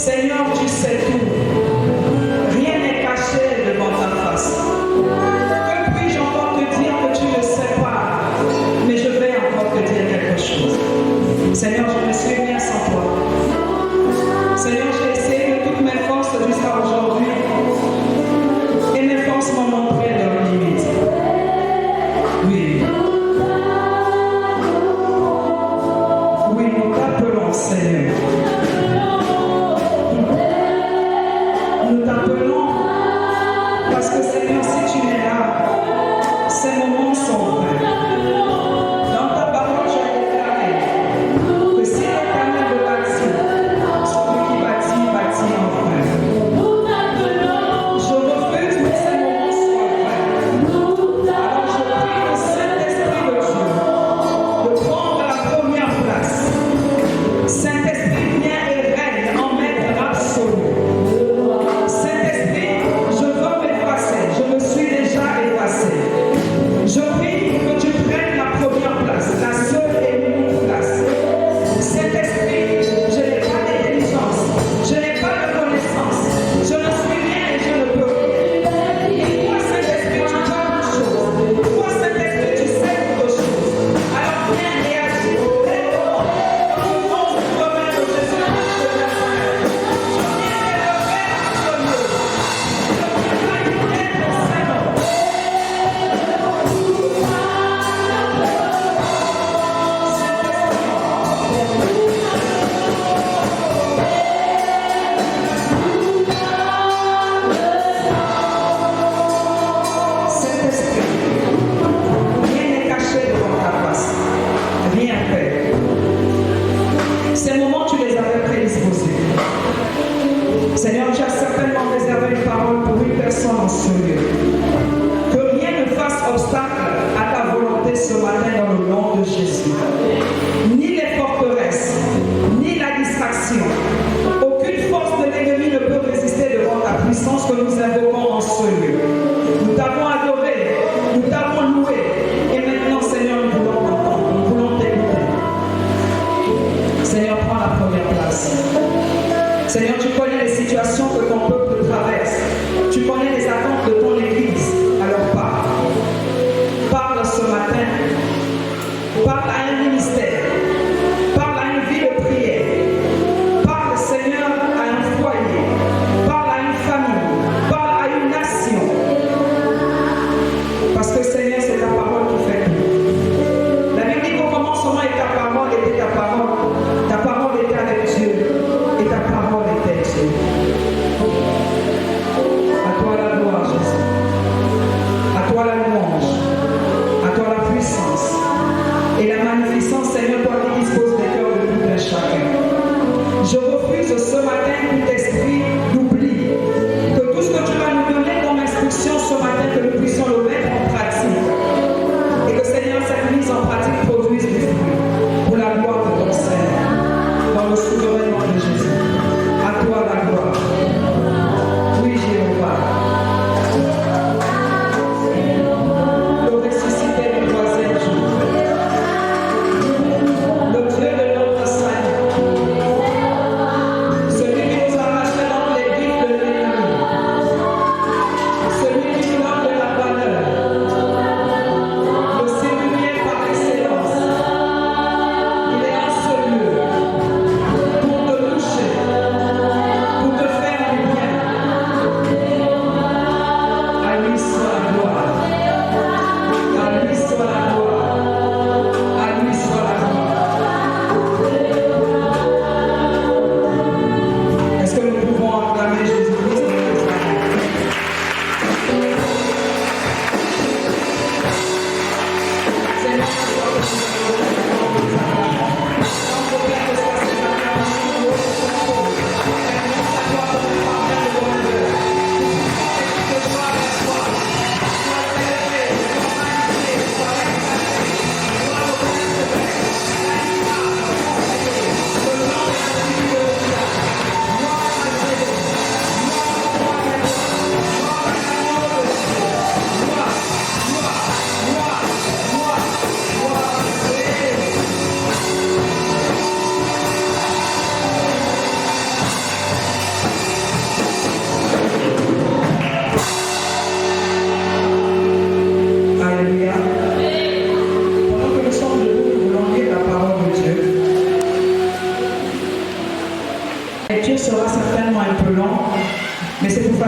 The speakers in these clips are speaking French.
Seigneur, tu sais tout. Rien n'est caché devant ta face. Que puis-je encore te dire que tu ne sais pas? Mais je vais encore te dire quelque chose. Seigneur, je me suis bien sans toi. Seigneur, j'ai essayé de toutes mes forces jusqu'à aujourd'hui. Et mes forces m'ont montré leurs limites. Oui. Oui, nous t'appelons, Seigneur. Nous t'appelons parce que, Seigneur, si tu es là, ces moments sont vrais. Dans ta parole, tu as déclaré que si l'Éternel le bâtit, celui qui bâtit, bâtit en vrai. Je refuse que ces moments soient vrais. Alors je prie le Saint-Esprit de Dieu de prendre la première place. Saint-Esprit, viens et règne en maître absolu. Saint-Esprit, je veux m'effacer. Je me suis déjà effacé. Je prie que tu prennes la première place, la seule et unique place. Saint-Esprit, je n'ai pas d'intelligence, je n'ai pas de connaissance, je ne suis rien et je ne peux rien. Toi, Saint-Esprit, tu vois toutes choses. Toi, Saint-Esprit, tu sais toutes choses. Alors viens et agis. Dans le nom du prophète de Jésus-Christ de Nazareth, je viens élever absolu. Je viens magnifier ton Saint-Nom. Saint-Esprit, rien n'est caché devant ta face. Rien fait. Ces moments, tu les avais prédisposés. Seigneur, tu as certainement réservé une parole pour une personne en ce lieu. Que rien ne fasse obstacle à ta volonté ce matin dans le nom de Jésus. Ni les forteresses, ni la distraction. Aucune force de l'ennemi ne peut résister devant ta puissance que nous invoquons en ce lieu. Nous t'avons adoré, nous t'avons loué. Et maintenant, Seigneur, nous voulons t'entendre, nous voulons t'écouter. Seigneur, prends la première place. Seigneur, tu connais les situations que ton peuple traverse. Tu connais les attentes de ton Église. Alors parle. Parle ce matin. Parle à un ministère. Parle à une vie de prière. Parle, Seigneur, à un foyer. Parle à une famille. Parle à une nation. Parce que, Seigneur, c'est ta parole qui fait tout. La Bible dit qu'au commencement et ta parole était ta parole. Ta parole était avec Dieu. Et ta parole était Dieu. À toi la gloire, Jésus. À toi la louange. À toi la puissance. Et la magnificence, Seigneur, toi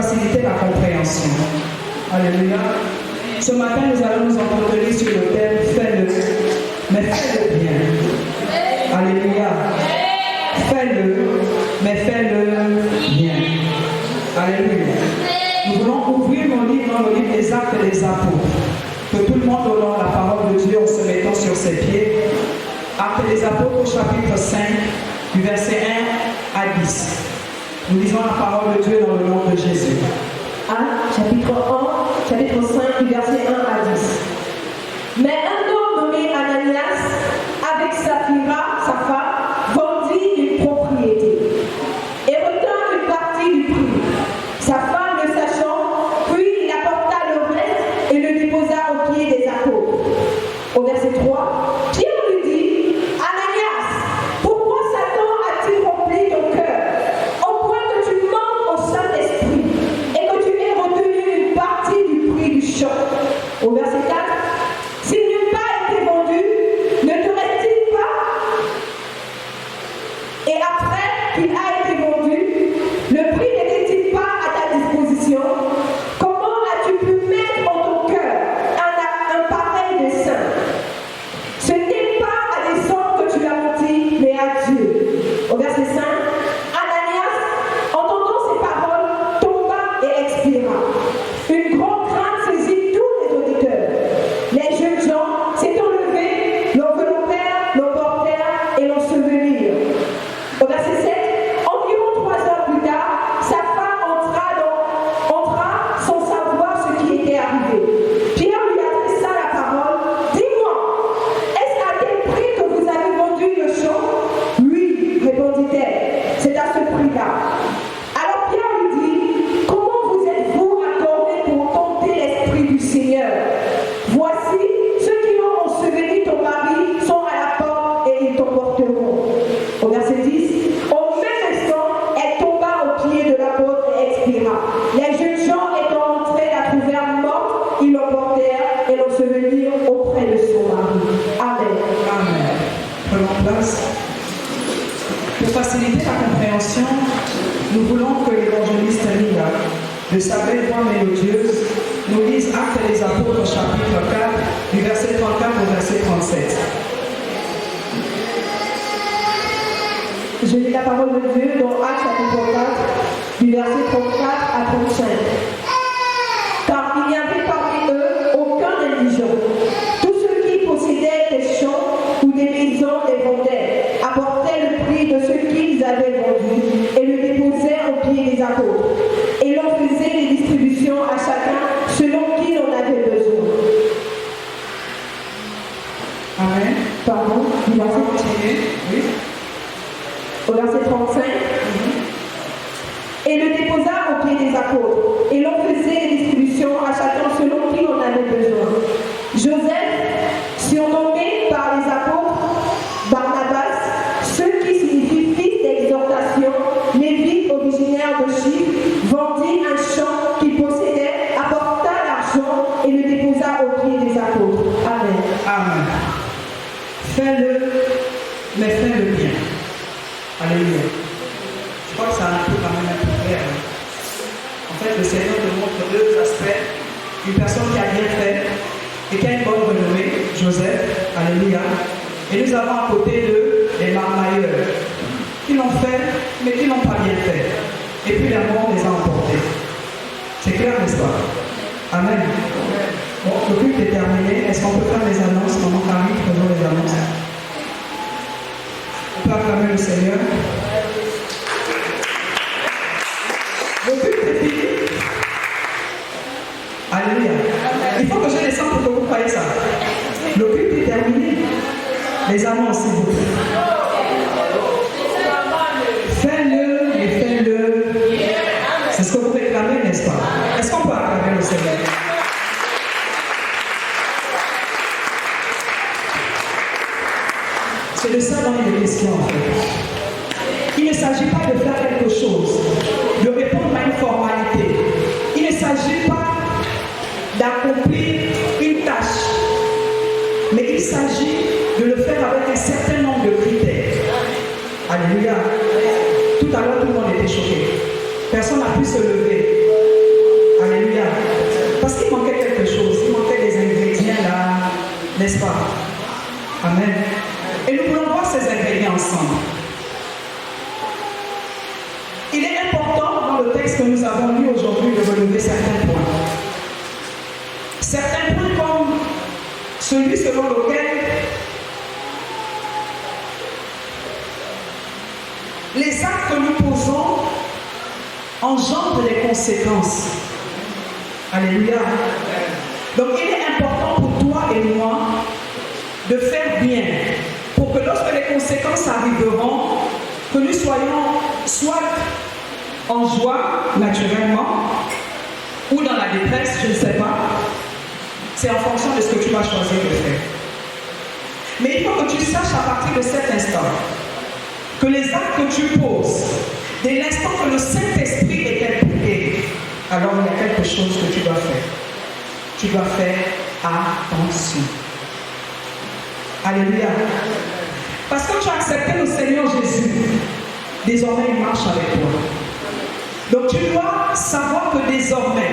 faciliter la compréhension. Alléluia. Ce matin, nous allons nous entretenir sur le thème « Fais-le, mais fais-le bien ». Alléluia. Fais-le, mais fais-le bien. Alléluia. Nous voulons ouvrir nos livres dans le livre des Actes des Apôtres. Que tout le monde honore la parole de Dieu en se mettant sur ses pieds. Actes des Apôtres, chapitre 5, du verset 1 à 10. Nous lisons la parole de Dieu dans le nom de Jésus. Actes, chapitre 5, du verset 1 à 10. Mais un homme nommé Ananias, avec Saphira, sa femme, vendit une propriété et retint une partie du prix. Sa femme le sachant, puis il apporta le reste et le déposa aux pieds des apôtres. Au verset 3, Pierre lui dit, Ananias, pourquoi Satan a-t-il rempli ton cœur, au point que tu mens au Saint-Esprit et que tu aies retenu une partie du prix du champ? Au verset 4, s'il n'eût pas été vendu, ne te reste-t-il pas? Et après qu'il a été vendu, le prix n'était-il pas à ta disposition? Comment as-tu pu mettre en ton cœur un pareil dessein? Ce n'est pas à des hommes que tu l'as menti, mais à Dieu. Au verset 5, Ananias, entendant ces paroles, tomba et expira. Une grande crainte saisit tous les auditeurs. Les jeunes gens s'étant levés, l'enveloppèrent, l'emportèrent et l'ensevelirent. Au verset 7, environ 3 heures plus tard, sa femme entra sans savoir ce qui était arrivé. Pierre lui adressa la parole. Dis-moi, est-ce à quel prix que vous avez vendu le champ? Oui, répondit-elle, c'est à ce prix-là. Alors Pierre lui dit, comment vous êtes-vous accordés pour tenter l'Esprit du Seigneur? Voici, ceux qui ont enseveli ton mari sont à la porte et ils t'emporteront. Au verset 10, au même instant, elle tomba aux pieds de l'apôtre et expira. Les jeunes gens étant entrés la trouvèrent morte, ils l'emportèrent et l'ensevelirent auprès de son mari. Amen. Amen. Prenons place. Pour faciliter la compréhension, nous voulons que l'évangéliste Lila, de sa belle voix mélodieuse, nous lise Actes des Apôtres, chapitre 4, du verset 34 au verset 37. Je lis la parole de Dieu dans Actes chapitre 4, du verset 34 à 35. Car il n'y avait parmi eux aucun indigent. Tous ceux qui possédaient des champs ou des maisons les vendaient, apportaient le prix de ce qu'ils avaient vendu et le déposaient aux pieds des apôtres. Et l'on faisait les distributions à chacun selon qui l'on avait besoin. Amen. Pardon, du verset Continuez. Oui. au verset 35. Et le déposa aux pieds des apôtres. Et l'on faisait les distributions à chacun selon qui l'on avait besoin. Joseph, surnommé par les apôtres Barnabas, ce qui signifie fils d'exhortation, lévite originaire de Chypre, vendit un champ qu'il possédait, apporta l'argent et le déposa aux pieds des apôtres. Amen. Amen. Fais-le, mais fais-le bien. Alléluia. Je crois que ça a un peu quand même un peu clair. En fait, le Seigneur nous montre deux aspects. Une personne qui a bien fait et qui a une bonne renommée, Joseph, alléluia. Et nous avons à côté d'eux les marmailleurs qui l'ont fait, mais qui n'ont pas bien fait. Et puis la mort les a emportés. C'est clair, n'est-ce pas? Amen. Bon, le culte est terminé. Est-ce qu'on peut faire les annonces? Maman Camille, faisons les annonces. On peut acclamer le Seigneur. Le culte est fini. Alléluia. Il faut que je descende pour que vous croyez ça. Le culte est terminé. Les annonces, s'il vous plaît. Fais-le et fais-le. C'est ce que vous réclamez, n'est-ce pas? Est-ce qu'on peut acclamer le Seigneur? C'est de ça dont il est question en fait. Il ne s'agit pas de faire quelque chose, de répondre à une formalité. Il ne s'agit pas d'accomplir une tâche, mais il s'agit de le faire avec un certain nombre de critères. Alléluia. Tout à l'heure, tout le monde était choqué. Personne n'a pu se lever. parce qu'il manquait quelque chose. Il manquait des ingrédients là, n'est-ce pas? Amen. Et nous voulons voir ces ingrédients ensemble. Il est important dans le texte que nous avons lu aujourd'hui de relever certains points. Certains points comme celui selon lequel les actes que nous posons engendrent des conséquences. Alléluia. Donc il est important pour toi et moi de faire bien pour que lorsque les conséquences arriveront, que nous soyons soit en joie naturellement ou dans la détresse, je ne sais pas. C'est en fonction de ce que tu vas choisir de faire. Mais il faut que tu saches à partir de cet instant que les actes que tu poses, dès l'instant que le Saint-Esprit est impliqué, alors il y a quelque chose que tu dois faire. Tu dois faire attention. Alléluia. Parce que tu as accepté le Seigneur Jésus, désormais il marche avec toi. Donc tu dois savoir que désormais,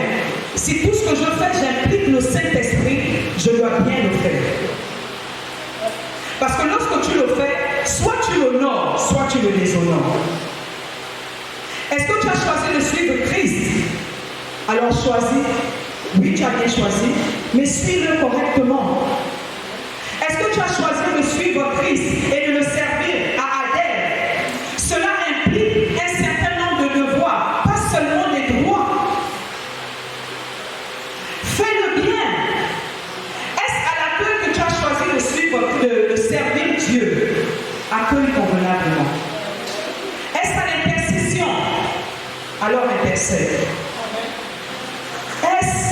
si tout ce que je fais, j'implique le Saint-Esprit, je dois bien le faire. Parce que lorsque tu le fais, soit tu l'honores, soit tu le déshonores. Est-ce que tu as choisi de suivre Christ? Alors choisis, oui tu as bien choisi, mais suis-le correctement. Est-ce que tu as choisi de suivre Christ et de le servir à adhère? Cela implique un certain nombre de devoirs, pas seulement des droits. Fais-le bien. Est-ce à l'accueil que tu as choisi de suivre, de servir Dieu? Accueille convenablement. Est-ce à l'intercession? Alors intercède. Est-ce...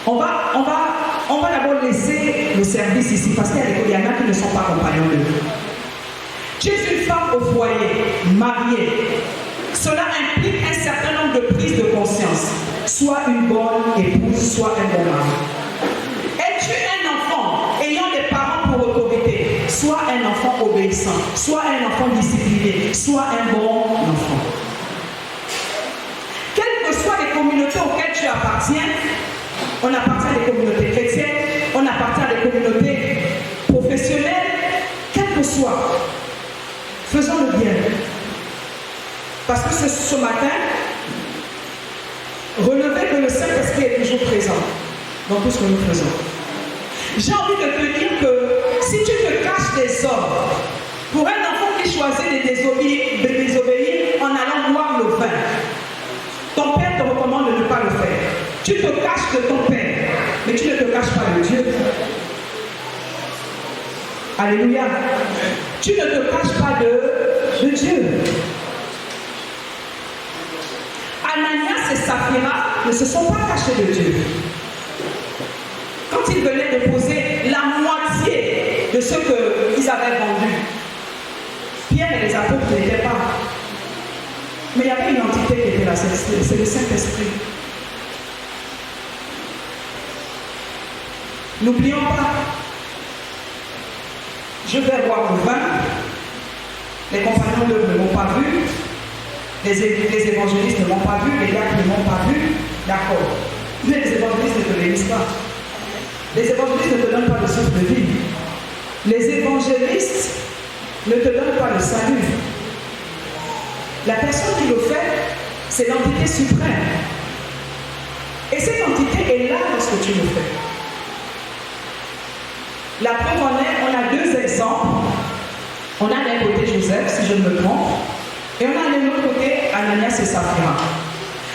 On va d'abord laisser le service ici parce qu'il y en a qui ne sont pas compagnons de Dieu. Tu es une femme au foyer, mariée. Cela implique un certain nombre de prises de conscience. Soit une bonne épouse, soit un bon mari. Es-tu un enfant ayant des parents pour autorité? Soit un enfant obéissant, soit un enfant discipliné, soit un bon enfant. Quelles que soient les communautés auxquelles tu appartiens, on appartient à des communautés chrétiennes, on appartient à des communautés professionnelles, quel que soit, faisons le bien. Parce que ce matin, relevez que le Saint-Esprit est toujours présent dans tout ce que nous faisons. J'ai envie de te dire que si tu te caches des hommes, pour un enfant qui choisit de désobéir en allant boire le vin, ton père te recommande de ne pas le faire. Tu te caches de ton père, mais tu ne te caches pas de Dieu. Alléluia. Tu ne te caches pas de Dieu. Ananias et Saphira ne se sont pas cachés de Dieu. Quand ils venaient de poser la moitié de ce qu'ils avaient vendu, Pierre et les apôtres n'étaient pas. Mais il y avait une entité qui était là, c'est le Saint-Esprit. N'oublions pas, je vais boire le vin, les compagnons ne m'ont pas vu, les évangélistes ne m'ont pas vu, les diacres ne m'ont pas vu, d'accord. Mais les évangélistes ne te bénissent pas. Les évangélistes ne te donnent pas le souffle de vie. Les évangélistes ne te donnent pas le salut. La personne qui le fait, c'est l'entité suprême. Et cette entité est là lorsque tu le fais. La preuve en est, on a deux exemples. On a d'un côté Joseph, si je ne me trompe, et on a de l'autre côté Ananias et Saphira.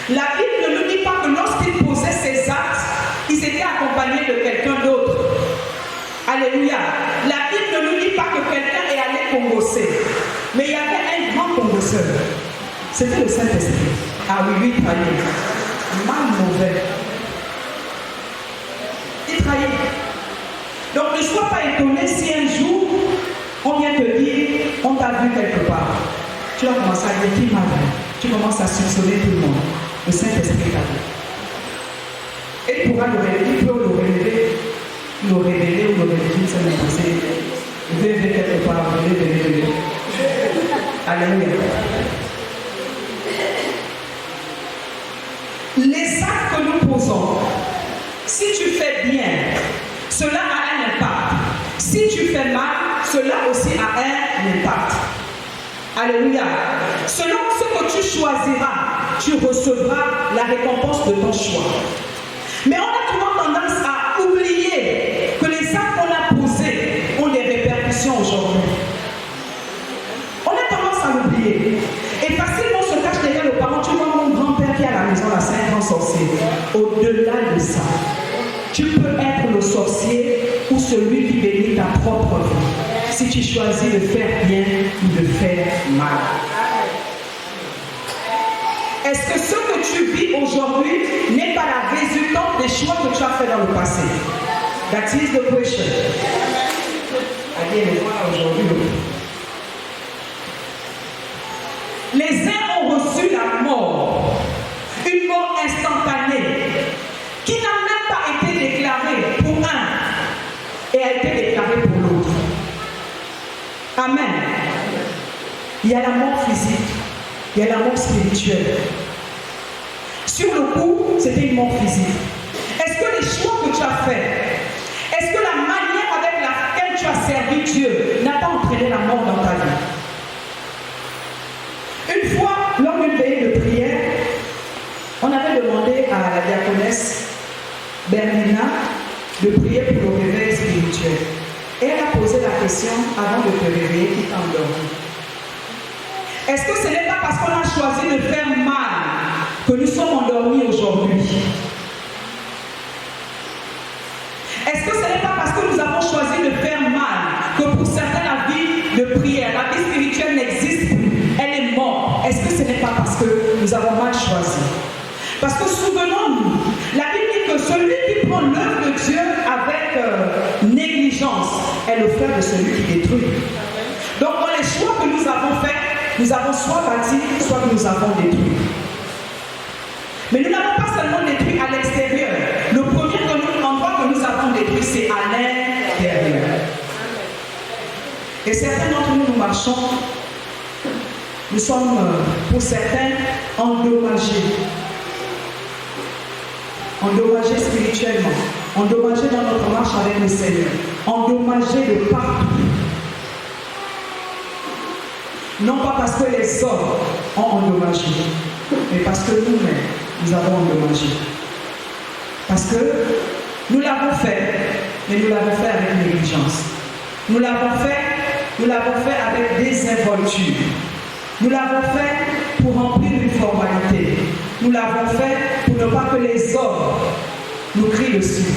La Bible ne nous dit pas que lorsqu'ils posaient ces actes, ils étaient accompagnés de quelqu'un d'autre. Alléluia. La Bible ne nous dit pas que quelqu'un est allé congosser. Mais il y avait un grand congosseur. C'était le Saint-Esprit. Ah oui, lui, il trahit. Mal mauvais. Il trahit. Donc ne sois pas étonné si un jour, on vient te dire, on t'a vu quelque part. Tu vas commencer à dire qui m'a vu. Tu commences à soupçonner tout le monde. Le Saint-Esprit t'a vu. Et il pourra le révéler, il peut le révéler ou le révéler, ça m'est passé. Vous devez quelque part, vous devez révéler. Alléluia. Les actes que nous posons Si tu fais bien, cela a un impact. Si tu fais mal, cela aussi a un impact. Alléluia. Selon ce que tu choisiras, tu recevras la récompense de ton choix. Mais on a souvent tendance à oublier que les actes qu'on a posés ont des répercussions aujourd'hui. On a tendance à l'oublier. Et facilement on se cache derrière le parent. Tu vois mon grand-père qui est à la maison, là, c'est un grand sorcier. Au-delà de ça, tu peux être le sorcier ou celui qui bénit ta propre vie si tu choisis de faire bien ou de faire mal. Est-ce que ce que tu vis aujourd'hui n'est pas la résultante des choix que tu as fait dans le passé? That is the question. Allez, les voilà aujourd'hui. Les uns ont reçu la mort, une mort instantanée, qui n'a même pas été déclarée pour un et a été déclarée pour l'autre. Amen. Il y a la mort physique, il y a la mort spirituelle. Sur le coup, c'était une mort physique. Est-ce que les choix que tu as faits, est-ce que la manière avec laquelle tu as servi Dieu n'a pas entraîné la mort dans ta vie? Une fois, lors d'une veillée de prière, on avait demandé à la diaconesse Bernina de prier pour le réveil spirituel. Et elle a posé la question avant de te réveiller qui t'a endormi. Est-ce que ce n'est pas parce qu'on a choisi de faire mal que nous sommes endormis aujourd'hui? Est-ce que ce n'est pas parce que nous avons choisi de faire mal que pour certains la vie de prière, la vie spirituelle n'existe plus, elle est morte? Est-ce que ce n'est pas parce que nous avons mal choisi? Parce que souvenons-nous, la Bible dit que celui qui prend l'œuvre de Dieu avec négligence est le frère de celui qui détruit. Donc dans les choix que nous avons faits, nous avons soit bâti, soit nous avons détruit. Mais nous n'avons pas seulement détruit à l'extérieur. Le premier endroit que nous avons détruit, c'est à l'intérieur. Et certains d'entre nous, nous marchons. Nous sommes, pour certains, endommagés. Endommagés spirituellement. Endommagés dans notre marche avec le Seigneur. Endommagés de partout. Non pas parce que les hommes ont endommagé, mais parce que nous-mêmes, nous avons endommagé. Parce que nous l'avons fait, mais nous l'avons fait avec négligence. Nous l'avons fait avec désinvolture. Nous l'avons fait pour remplir une formalité. Nous l'avons fait pour ne pas que les hommes nous crient dessus.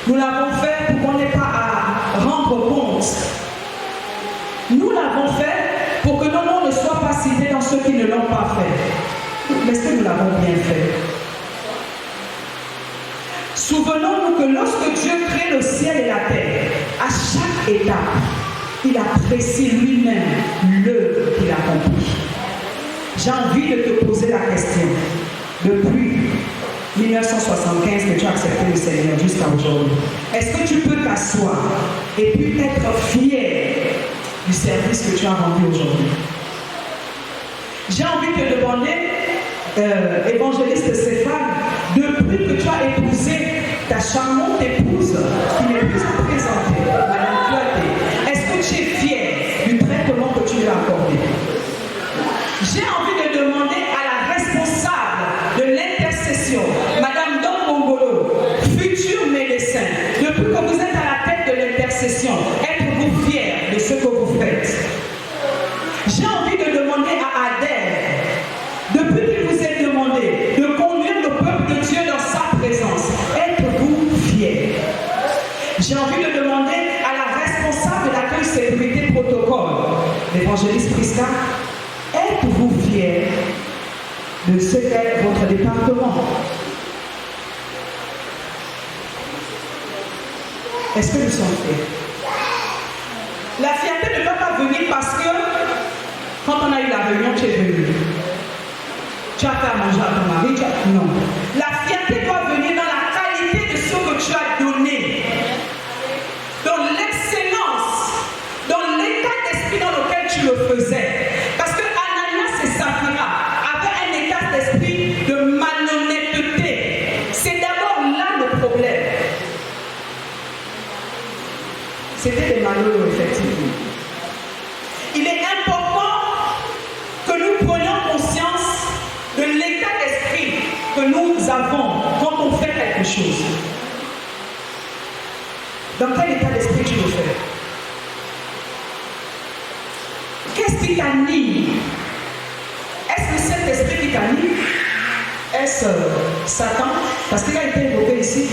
Nous l'avons fait pour qu'on n'ait pas à rendre compte. Nous l'avons fait pour que nos noms ne soient pas cités dans ceux qui ne l'ont pas fait. Mais est-ce que nous l'avons bien fait? Souvenons-nous que lorsque Dieu crée le ciel et la terre, à chaque étape, il apprécie lui-même l'œuvre qu'il accomplit. J'ai envie de te poser la question. Depuis 1975 que tu as accepté le Seigneur jusqu'à aujourd'hui, est-ce que tu peux t'asseoir et puis être fier du service que tu as rendu aujourd'hui? J'ai envie de te demander, évangéliste Stéphane, depuis que tu as épousé ta charmante épouse, qui n'est plus à présenter, Madame Claudie, est-ce que tu es fier du traitement que tu lui as accordé? J'ai envie de demander à la responsable de l'intercession, Madame Dombongolo, futur médecin, depuis que vous êtes à la tête de l'intercession, êtes-vous fier de ce que vous faites? J'ai envie de demander à Adèle, depuis qu'il vous est demandé de conduire le peuple de Dieu dans sa présence, êtes-vous fier? J'ai envie de demander à la responsable de l'accueil sécurité protocole, l'évangéliste Prisca, êtes-vous fier de ce qu'est votre département? Est-ce que nous sommes fiers? La fierté ne va pas venir parce que quand on a eu la réunion, tu es venu. Tu as fait à manger à ton mari, non. La fierté doit venir dans la qualité de ce que tu as donné. Dans l'excellence, dans l'état d'esprit dans lequel tu le faisais. Parce que Ananias et Saphira avaient un état d'esprit de malhonnêteté. C'est d'abord là le problème. malheureux, effectivement. Il est important que nous prenions conscience de l'état d'esprit que nous avons quand on fait quelque chose. Dans quel état d'esprit tu le fais? Qu'est-ce qui t'anime? Est-ce le Saint-Esprit qui t'anime? Est-ce Satan? Parce qu'il a été évoqué ici,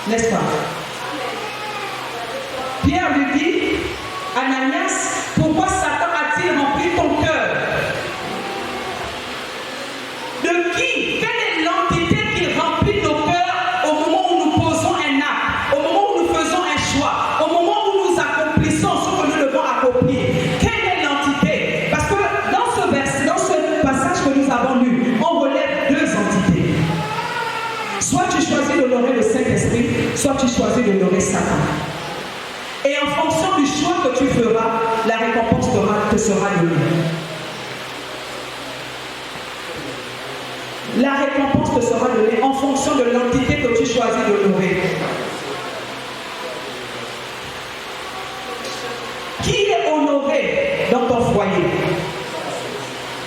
n'est-ce pas? Pierre lui dit, Ananias, pourquoi Satan a-t-il rempli ton cœur? De qui? Quelle est l'entité qui remplit nos cœurs au moment où nous posons un acte, au moment où nous faisons un choix, au moment où nous accomplissons ce que nous devons accomplir? Quelle est l'entité? Parce que dans ce passage que nous avons lu, on relève deux entités. Soit tu choisis d'honorer le Saint-Esprit, soit tu choisis d'honorer Satan. Et en fonction du choix que tu feras, la récompense te sera donnée. La récompense te sera donnée en fonction de l'entité que tu choisis d'honorer. Qui est honoré dans ton foyer?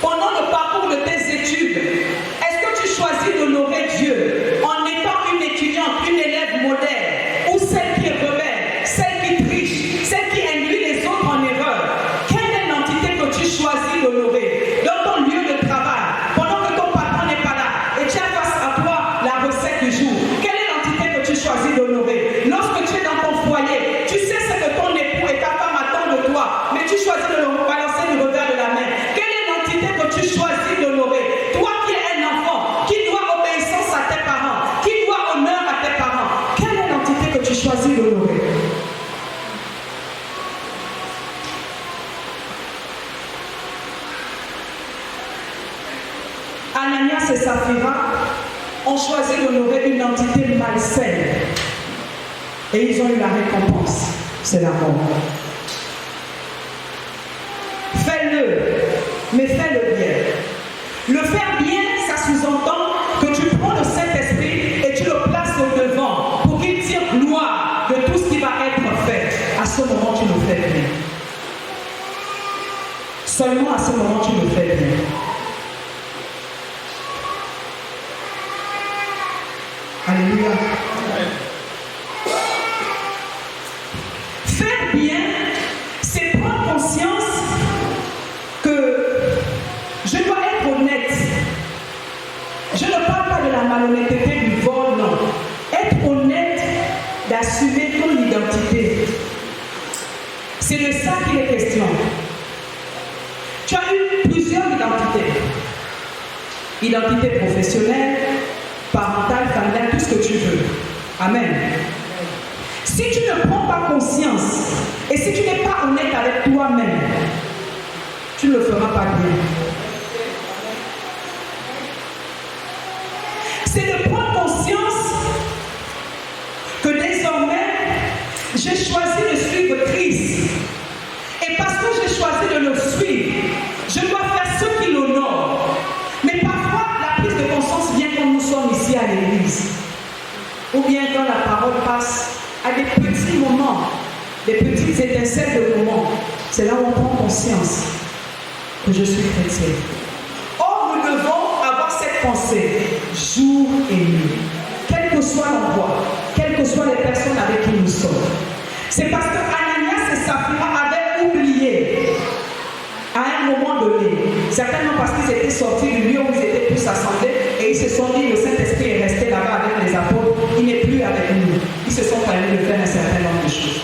Pendant le parcours de tes études, est-ce que tu choisis d'honorer Dieu en étant une étudiante, une élève modèle, ou celle qui est rebelle, celle qui triche, celle qui induit les autres en erreur? Quelle est l'entité que tu choisis d'honorer dans ton lieu de travail, pendant que ton patron n'est pas là et tu as face à toi la recette du jour? Quelle est l'entité que tu choisis d'honorer? Lorsque tu es dans ton foyer, tu sais ce que ton époux et ta femme attendent de toi, mais tu choisis de le balancer du revers de la main. Quelle est l'entité que tu choisis d'honorer? Toi qui es un enfant, qui doit obéissance à tes parents, qui doit honneur à tes parents, quelle est l'entité que tu choisis d'honorer? Ananias et Saphira ont choisi d'honorer une entité malsaine. Et ils ont eu la récompense, c'est la mort. Fais-le, mais fais-le bien. Le faire bien, ça sous-entend que tu prends le Saint-Esprit et tu le places au devant pour qu'il tire gloire de tout ce qui va être fait. À ce moment, tu le fais bien. Seulement à ce moment, tu le fais bien. Alléluia. Faire bien, c'est prendre conscience que je dois être honnête. Je ne parle pas de la malhonnêteté du vol, non. Être honnête, d'assumer ton identité. C'est de ça qu'il est question. Tu as eu plusieurs identités. Identité professionnelle, parentale, familiale, tout ce que tu veux. Amen. Si tu ne prends pas conscience et si tu n'es pas honnête avec toi-même, tu ne le feras pas bien. C'est de prendre conscience que désormais, j'ai choisi de suivre Christ. Et parce que j'ai choisi de le suivre, je dois faire ce qui l'honore. Mais parfois, la prise de conscience vient quand nous sommes ici à l'église. Ou bien quand la parole passe à des petits moments, des petites étincelles de moments. C'est là où on prend conscience que je suis chrétien. Or, nous devons avoir cette pensée jour et nuit. Quel que soit l'endroit, quelles que soient les personnes avec qui nous sommes. C'est parce que Ananias et Saphira avaient oublié à un moment donné, certainement parce qu'ils étaient sortis du lieu où ils étaient tous assemblés et ils se sont dit le Saint-Esprit est resté là-bas avec les apôtres, il n'est plus avec nous. Ils se sont permis de faire un certain nombre de choses.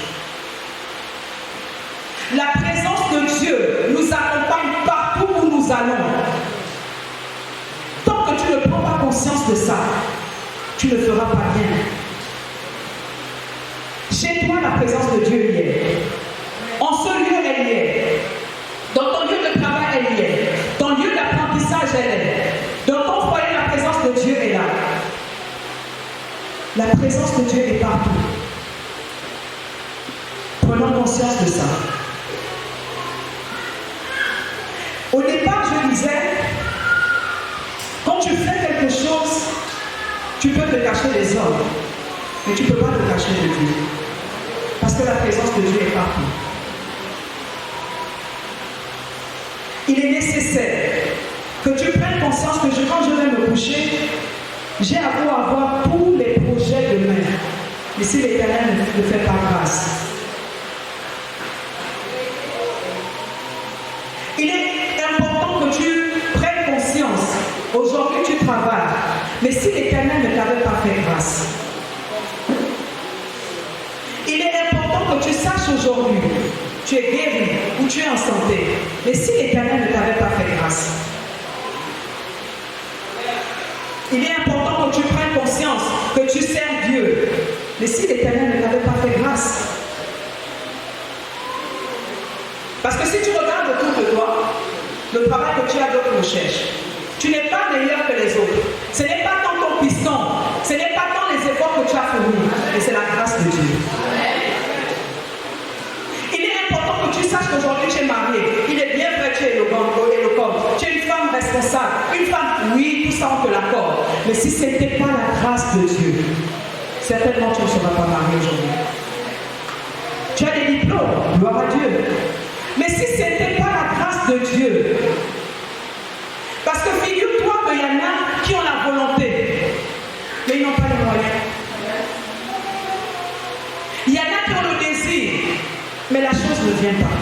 La présence de Dieu nous accompagne partout où nous allons. Tant que tu ne prends pas conscience de ça, tu ne feras pas bien. Chez toi, la présence de Dieu y est. En ce lieu, elle y est. Dans ton lieu de travail, elle y est. Ton lieu d'apprentissage, elle est. Dans ton foyer, la présence de Dieu est là. La présence de Dieu est partout. Prenons conscience de ça. Au départ, je disais, quand tu fais quelque chose, tu peux te cacher des hommes, mais tu ne peux pas te cacher de Dieu. Parce que la présence de Dieu est partout. Il est nécessaire que tu prennes conscience que quand je vais me coucher, j'ai à beau avoir tous les projets demain. Mais si l'Éternel ne fait pas grâce, il est important que tu prennes conscience. Aujourd'hui, tu travailles. Mais si l'Éternel ne t'avait pas fait grâce, il est important que tu saches aujourd'hui, tu es guéri ou tu es en santé. Mais si l'Éternel ne t'avait pas fait grâce, il est important que tu prennes conscience que tu sers Dieu. Mais si l'Éternel ne t'avait pas fait grâce, parce que si tu regardes autour de toi, le travail que tu as, d'autres recherches, tu n'es pas meilleur que les autres. Ce n'est pas tant ton piston, ce n'est pas tant les efforts que tu as fournis, mais c'est la grâce de Dieu. Il est important que tu saches qu'aujourd'hui tu es marié. Il est bien vrai que tu es éloquente. Tu es une femme responsable. Une femme, oui, tout ça on te l'accorde. Mais si ce n'était pas la grâce de Dieu, certainement tu ne seras pas marié aujourd'hui. Tu as des diplômes, gloire à Dieu. Mais si ce n'était pas la grâce de Dieu, parce que figure-toi qu'il y en a qui ont la volonté, mais ils n'ont pas les moyens. Il y en a qui ont le désir, mais la chose ne vient pas.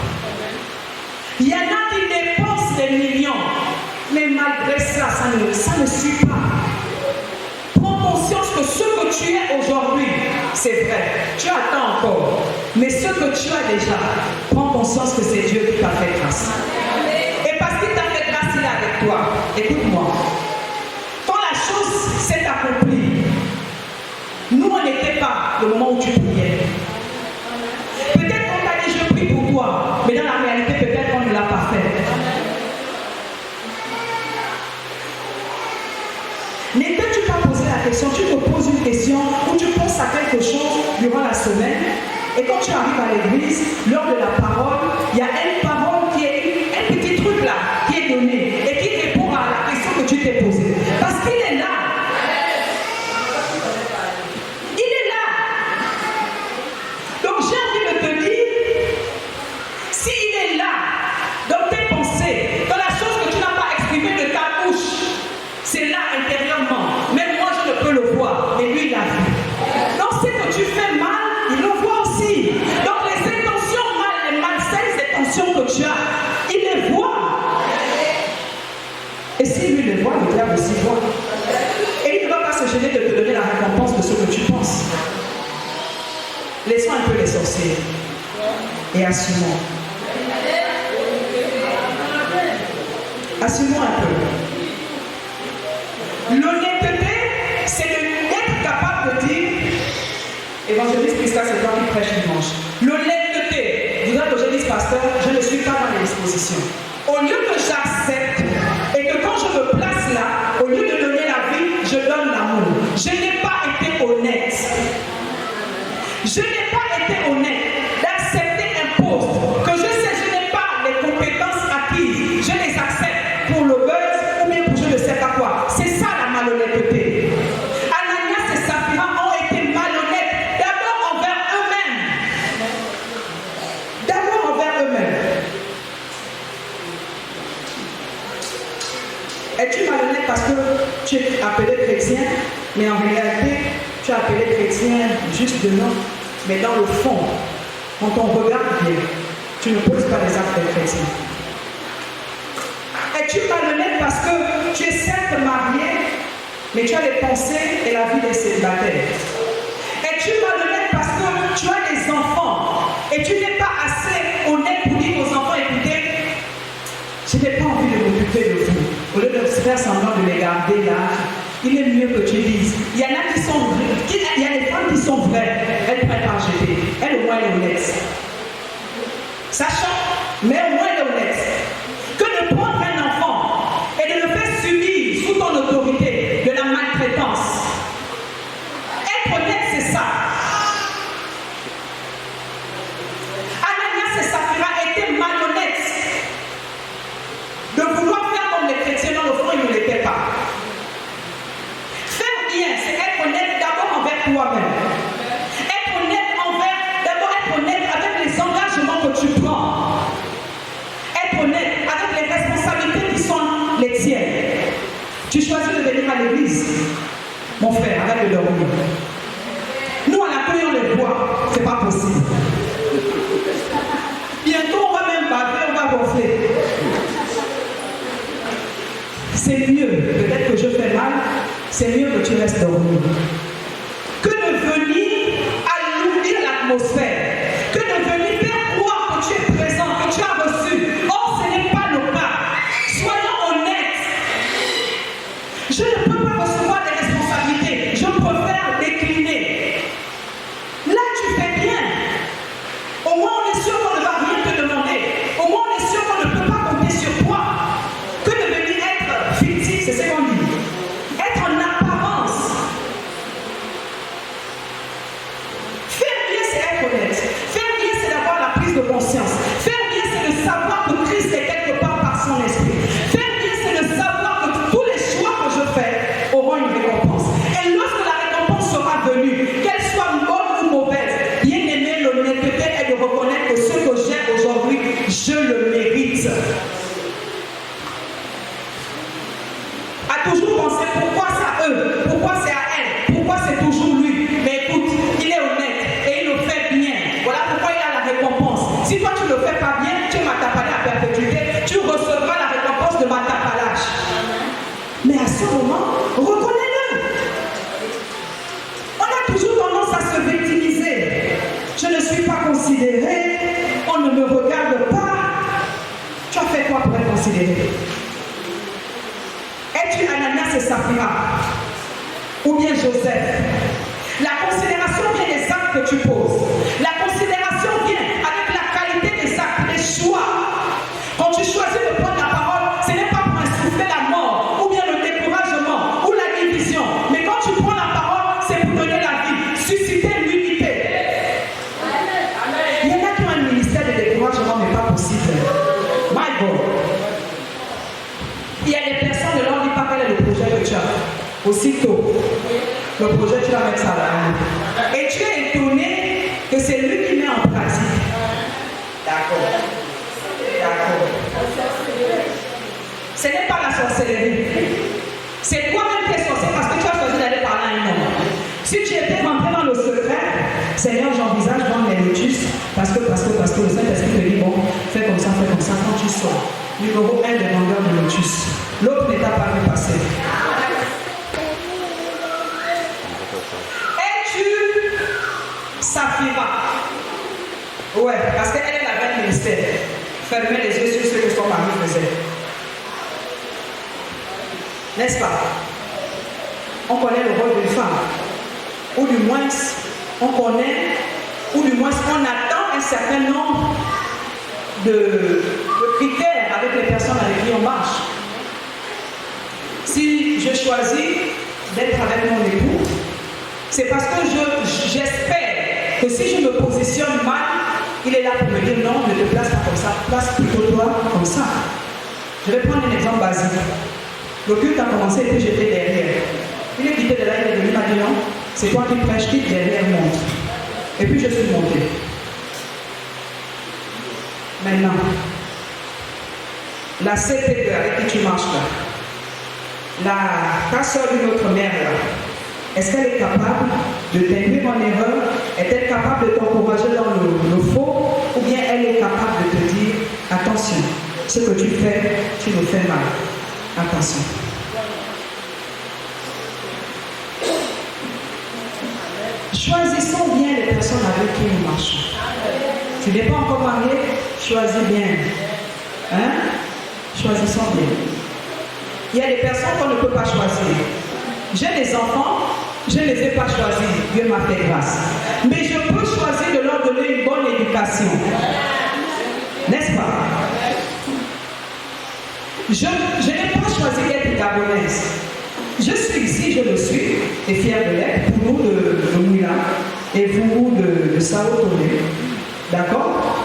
Il y en a qui dépensent des millions, mais malgré ça, ça ne suit pas. Prends conscience que ce que tu es aujourd'hui, c'est vrai. Tu attends encore. Mais ce que tu as déjà, prends conscience que c'est Dieu qui t'a fait grâce. Et parce qu'il t'a fait grâce, il est avec toi. Écoute-moi. Quand la chose s'est accomplie, nous on n'était pas le moment où tu priais. Peut-être qu'on t'a dit je prie pour toi, mais dans la réalité, peut-être qu'on ne l'a pas fait. N'étais-tu pas posé la question, tu te poses une question ou tu penses à quelque chose durant la semaine, et quand tu arrives à l'église, lors de la parole, il y a une parole qui est un petit truc là, qui est donné et qui répond à la question que tu t'es posée. Parce qu'il est là. Il est là. Donc j'ai envie de te dire, s'il est là, dans tes pensées, dans la chose que tu n'as pas exprimée de ta bouche, c'est là intérieurement. Même moi je ne peux le voir, et lui il l'a vu. Donc ce que tu fais mal, il le voit aussi. Donc les intentions mal, les malsaines intentions que tu as, il les voit. Et si lui les voit, le diable aussi voit. Et il ne va pas se gêner de te donner la récompense de ce que tu penses. Laissons un peu les sorciers et assumons. Assumons un peu. L'honnêteté, c'est d'être capable de dire, évangéliste Christa, c'est toi qui prêches dimanche. L'honnêteté, vous êtes que je dise, pasteur, je ne suis pas dans les dispositions. Au lieu que j'accepte et que quand je me place là, au lieu de donner la vie, je donne l'amour. Je n'ai pas été honnête. Je n'ai pas été honnête d'accepter un poste que je sais je n'ai pas les compétences acquises. Je les accepte pour le buzz ou bien pour je ne sais pas quoi. C'est ça la malhonnêteté. Ananias et Saphira ont été malhonnêtes d'abord envers eux-mêmes. D'abord envers eux-mêmes. Es-tu malhonnête parce que tu es appelé chrétien, mais en réalité, tu es appelé chrétien juste de nom, mais dans le fond, quand on regarde bien, tu ne poses pas les actes de chrétien. Es-tu malhonnête parce que tu es certes marié, mais tu as les pensées et la vie des célibataires? Es-tu malhonnête parce que tu as des enfants et tu n'es pas assez honnête pour dire aux enfants, écoutez, je n'ai pas envie de m'occuper de vous. Au lieu de faire semblant de les garder là, il est mieux que tu dises. Il y en a qui sont vraies, il y a des femmes qui sont vraies, elles préparent jeter. Elle au moins elle est honnête. Sachant, mais au moins elle est honnête. Que de prendre un enfant et de le faire subir sous ton autorité de la maltraitance. Être honnête, c'est ça. Ananias et Saphira étaient malhonnêtes de vouloir faire comme les chrétiens. Dans le fond, ils ne l'étaient pas. Faire bien, c'est être honnête d'abord envers toi-même. Être honnête envers, d'abord être dormir. Nous, à l'accueil, on les voit. C'est pas possible. Bientôt, on va même baver, on va gonfler. C'est mieux, peut-être que je fais mal, c'est mieux que tu restes dormir. Que de venir alourdir l'atmosphère. Que de venir faire croire que tu es présent, que tu as reçu. Or, ce n'est pas le cas. Soyons honnêtes. Je ne peux pas recevoir des responsabilités. Je préfère décliner. Là, tu fais bien. Au moins, on est sûr qu'on ne va rien te demander. Au moins, on est sûr qu'on ne peut pas compter sur toi. Que de venir être fictif, c'est ce qu'on dit. Être en apparence. Faire bien, c'est être honnête. Faire bien, c'est d'avoir la prise de conscience. Faire bien, c'est de savoir que Christ est quelque part par son esprit. Faire bien, c'est de savoir que tous les choix que je fais auront une récompense. Et lorsque la récompense sera venue, qu'elle soit bonne ou mauvaise, bien aimé, l'honnêteté est de reconnaître que ce que j'ai aujourd'hui, je le mérite. A toujours pensé pourquoi c'est à eux, pourquoi c'est à elle, pourquoi c'est toujours lui. Mais écoute, il est honnête et il le fait bien. Voilà pourquoi il a la récompense. Si toi tu ne le fais pas bien, tu es matapalé à perpétuité, tu recevras la récompense de matapalage. Mais à ce moment, reconnais-le. On a toujours tendance à se victimiser. Je ne suis pas considéré, on ne me regarde pas. Tu as fait quoi pour être considéré? Es-tu Ananias et Saphira? Ou bien Joseph? La considération vient des actes que tu poses. La considération vient avec la qualité des actes, des choix. Quand tu choisis de prendre la parole, ce n'est pas pour insuffler la mort, ou bien le découragement, ou la division. Mais quand tu prends la parole, c'est pour donner la vie, susciter l'unité. Il y en a qui ont un ministère de découragement, mais pas possible. My God. Il y a des personnes de l'ordre, ils parlent quel est le projet que tu as. Aussitôt, le projet, tu vas mettre ça là. Et tu es étonné que c'est lui qui met en pratique. D'accord. D'accord. Ce n'est pas la sorcellerie. C'est toi-même qui es sorcier parce que tu as choisi d'aller parler à un homme. Si tu étais rentré dans le secret, Seigneur, j'envisage vendre les lotus parce que le Saint-Esprit te dit, bon, fais comme ça, quand tu sors. Numéro 1 des vendeurs de lotus. L'autre n'est pas vu passer. Es-tu Saphira? Ouais, parce qu'elle avait un ministère. Fermer les yeux sur ce que son mari faisait. N'est-ce pas? On connaît le rôle d'une femme. Ou du moins, on connaît, ou du moins, on attend un certain nombre de critères avec les personnes avec qui on marche. Si je choisis d'être avec mon époux, c'est parce que j'espère que si je me positionne mal, il est là pour me dire non, ne te place pas comme ça, place plutôt toi comme ça. Je vais prendre un exemple basique. Le culte a commencé et puis j'étais derrière. Il est quitté de là, il est venu, il m'a dit non, c'est toi qui prêches, quitte derrière, monte. Et puis je suis monté. Maintenant, la CP2 avec qui tu marches là, ta soeur d'une autre mère là, est-ce qu'elle est capable de t'induire en erreur? Est-elle capable de t'encourager dans le faux? Ou bien elle est capable de te dire, attention, ce que tu fais, tu me fais mal. Attention. Choisissons bien les personnes avec qui nous marchons. Tu n'es pas encore marié, choisis bien. Hein? Choisissons bien. Il y a des personnes qu'on ne peut pas choisir. J'ai des enfants, je ne les ai pas choisis. Dieu m'a fait grâce. Mais je peux choisir de leur donner une bonne éducation. N'est-ce pas? Je n'ai pas choisi d'être gabonaise. Je suis ici, je le suis, et fier de l'être, pour nous de Mouila, et vous de Sao Tomé. D'accord?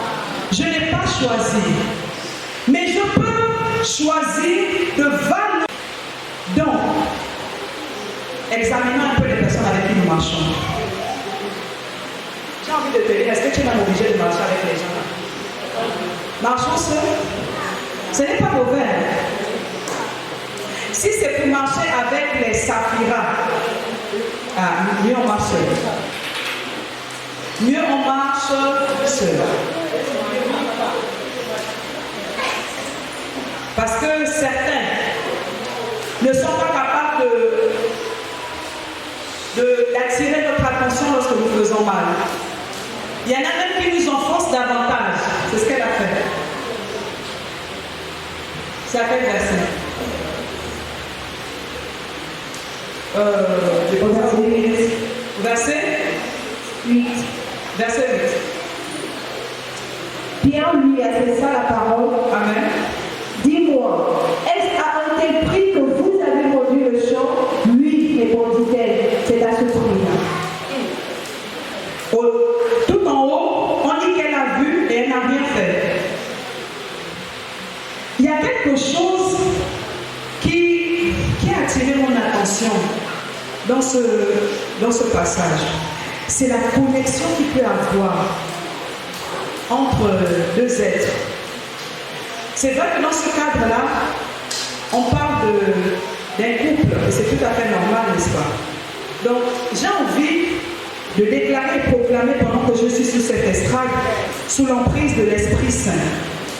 Je n'ai pas choisi. Mais je peux choisir de valoriser. Donc, examinons un peu les personnes avec qui nous marchons. J'ai envie de te dire, est-ce que tu es même obligé de marcher avec les gens là? Marchons seuls. Ce n'est pas mauvais. Si c'est pour marcher avec les Saphira, Ah, mieux on marche seul. Mieux on marche seul. Parce que certains ne sont pas capables d'attirer notre attention lorsque nous faisons mal. Il y en a même qui nous enfoncent davantage. C'est ce qu'elle a fait. C'est à quel verset? Verset 8. Verset 8. Pierre lui adressa la parole. Amen. Dis-moi, est-ce à un tel prix que vous avez vendu le champ? Oui, répondit-elle, c'est à ce prix-là. Tout en haut, on dit qu'elle a vu et elle n'a rien fait. Il y a quelque chose qui a attiré mon attention dans ce passage. C'est la connexion qu'il peut avoir entre deux êtres. C'est vrai que dans ce cadre-là, on parle d'un couple, et c'est tout à fait normal, n'est-ce pas? Donc, j'ai envie de déclarer et proclamer pendant que je suis sous cette estrade, sous l'emprise de l'Esprit Saint.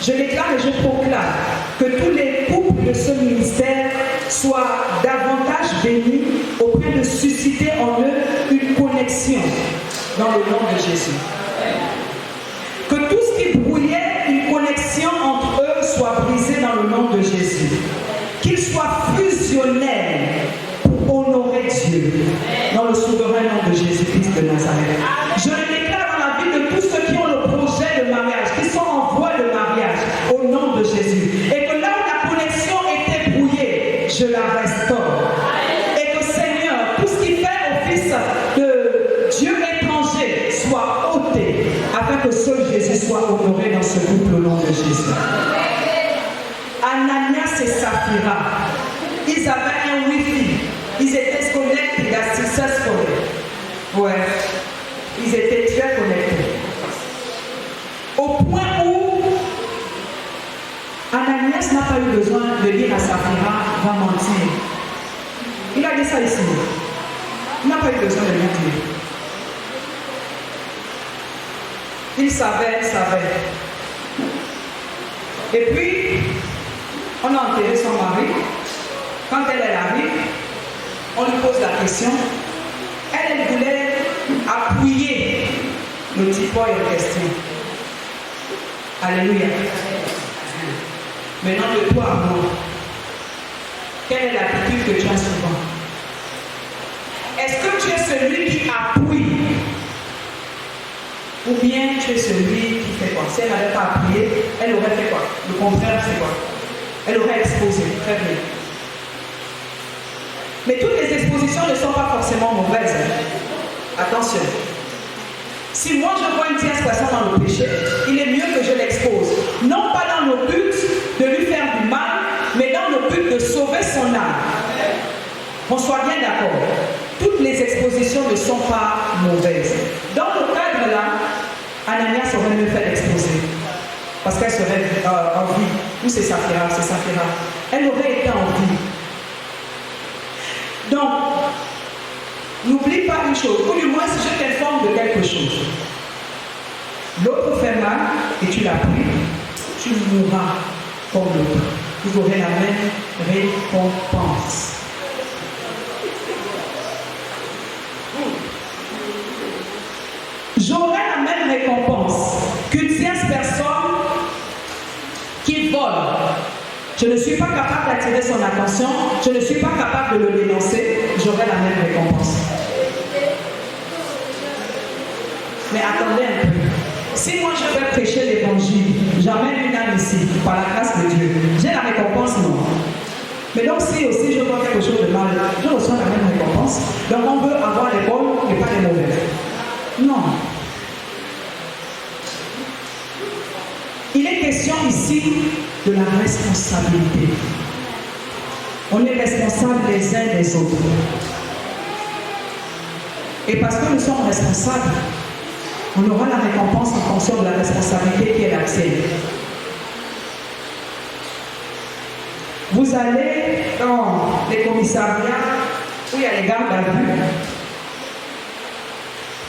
Je déclare et je proclame que tous les couples de ce ministère soient davantage bénis au point de susciter en eux une connexion dans le nom de Jésus. Que tout ce qui brouillait une connexion entre eux soit brisé dans le nom de Jésus. Qu'ils soient fusionnels pour honorer Dieu dans le souverain nom de Jésus-Christ de Nazareth. Je le déclare dans la vie de tous ceux qui ont le projet de mariage, qui sont en voie de mariage, au nom de Jésus. Et que là où la connexion était brouillée, je la restaure. Et que Seigneur, tout ce qui fait office de Dieu étranger soit ôté, afin que seul Jésus soit honoré dans ce couple au nom de Jésus. Ananias et Saphira, ils avaient un wifi. Ils étaient connectés à successful. Ouais, ils étaient très connectés. Au point où Ananias n'a pas eu besoin de dire à Saphira, va mentir. Il a dit ça ici. Il n'a pas eu besoin de lui dire. Il savait, il savait. Et puis, on a enterré son mari. Quand elle arrive, on lui pose la question. Elle voulait appuyer le petit boy en question. Alléluia. Maintenant, de toi à moi, quelle est l'attitude que tu as souvent? Est-ce que tu es celui qui appuie? Ou bien tu es celui qui fait quoi? Si elle n'avait pas appuyé, elle aurait fait quoi? Le contraire, c'est quoi? Elle aurait exposé. Très bien. Mais toutes les expositions ne sont pas forcément mauvaises. Attention. Si moi je vois une tierce personne dans le péché, il est mieux que je l'expose. Non pas dans le but de lui faire du mal, mais dans le but de sauver son âme. On soit bien d'accord. Toutes les expositions ne sont pas mauvaises. Dans le cadre-là, Ananias aurait mieux fait d'exposer. Parce qu'elle serait en vie. Ou c'est Saphira, c'est Saphira. Elle aurait été en vie. Donc, n'oublie pas une chose, ou du moins si je t'informe de quelque chose. L'autre fait mal et tu l'appuies, tu mourras comme l'autre. Vous aurez la même récompense. J'aurai la même récompense qu'une tierce personne qui vole. Je ne suis pas capable d'attirer son attention, je ne suis pas capable de le dénoncer, j'aurai la même récompense. Mais attendez un peu. Si moi je vais prêcher l'évangile, j'amène une âme ici, par la grâce de Dieu, j'ai la récompense, non? Mais donc si aussi je vois quelque chose de mal, je reçois la même récompense. Donc on veut avoir les bonnes et pas les mauvaises. Non. Il est question ici de la responsabilité. On est responsables les uns des autres. Et parce que nous sommes responsables, on aura la récompense en fonction de la responsabilité qui est la sienne. Vous allez dans les commissariats où il y a les gardes à vue.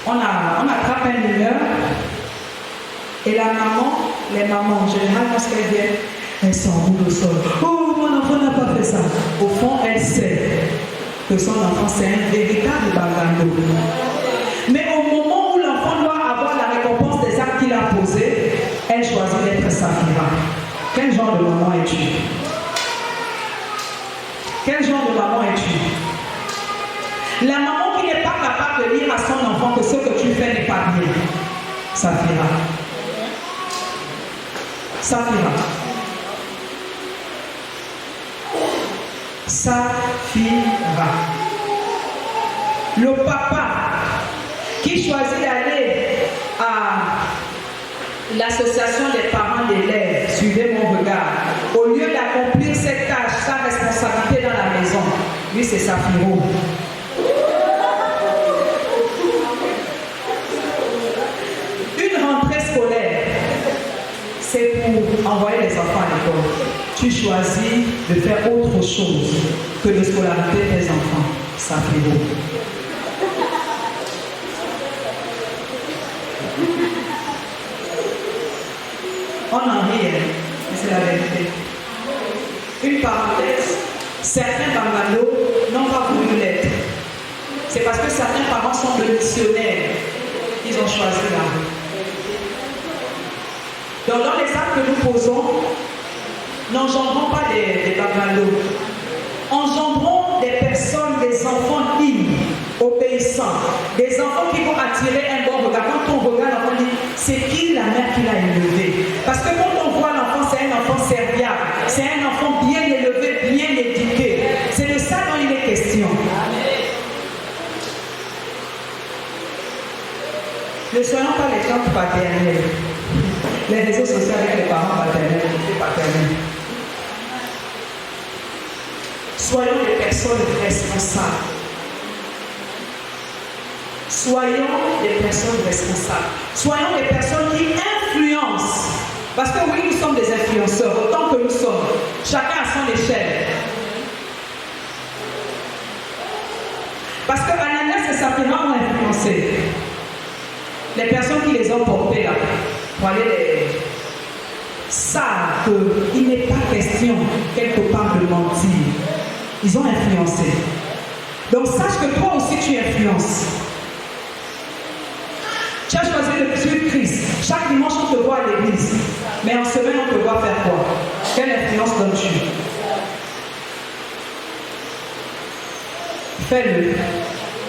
on attrape un mineur et la maman, les mamans en général, lorsqu'elles viennent, elles s'enroulent au sol. Oh, mon enfant n'a pas fait ça. Au fond, elle sait que son enfant, c'est un véritable bagando. Mais au moment où l'enfant doit avoir la récompense des actes qu'il a posés, elle choisit d'être Saphira. Quel genre de maman es-tu? Quel genre de maman es-tu? La maman qui n'est pas capable de dire à son enfant que ce que tu fais n'est pas bien. Saphira. Saphira. Saphira. Le papa qui choisit d'aller à l'association des parents d'élèves, suivez mon regard, au lieu d'accomplir cette tâche, sa responsabilité dans la maison, lui c'est Saphiro. Une rentrée scolaire, c'est pour envoyer les enfants à l'école. Tu choisis de faire autre chose que de scolariser tes enfants. Saphiro. On en rit, mais c'est la vérité. Une parenthèse, certains bangalos n'ont pas voulu l'être. C'est parce que certains parents sont de missionnaires. Ils ont choisi la rue. Donc dans les actes que nous posons, n'engendrons pas des bangalos. Engendrons des personnes, des enfants dignes, obéissants, des enfants qui vont attirer un bon regard. Quand on regarde l'enfant, dit c'est qui la mère qui l'a élevé? Parce que quand on voit l'enfant, c'est un enfant serviable, c'est un enfant bien élevé, bien éduqué. C'est de ça dont il est question. Ne soyons pas les gens paternels. Les réseaux sociaux avec les parents paternels, les paternels. Soyons des personnes responsables. Soyons des personnes responsables. Soyons des personnes qui influencent. Parce que oui, nous sommes des influenceurs, autant que nous sommes. Chacun à son échelle. Parce que Ananias et Saphira ont influencé. Les personnes qui les ont portés là, pour aller les... savent qu'il n'est pas question quelque part de mentir. Ils ont influencé. Donc sache que toi aussi tu influences. Tu as choisi de suivre Christ. Chaque dimanche on te voit à l'église. Mais en semaine on te voit faire quoi? Quelle influence donnes-tu? Fais-le,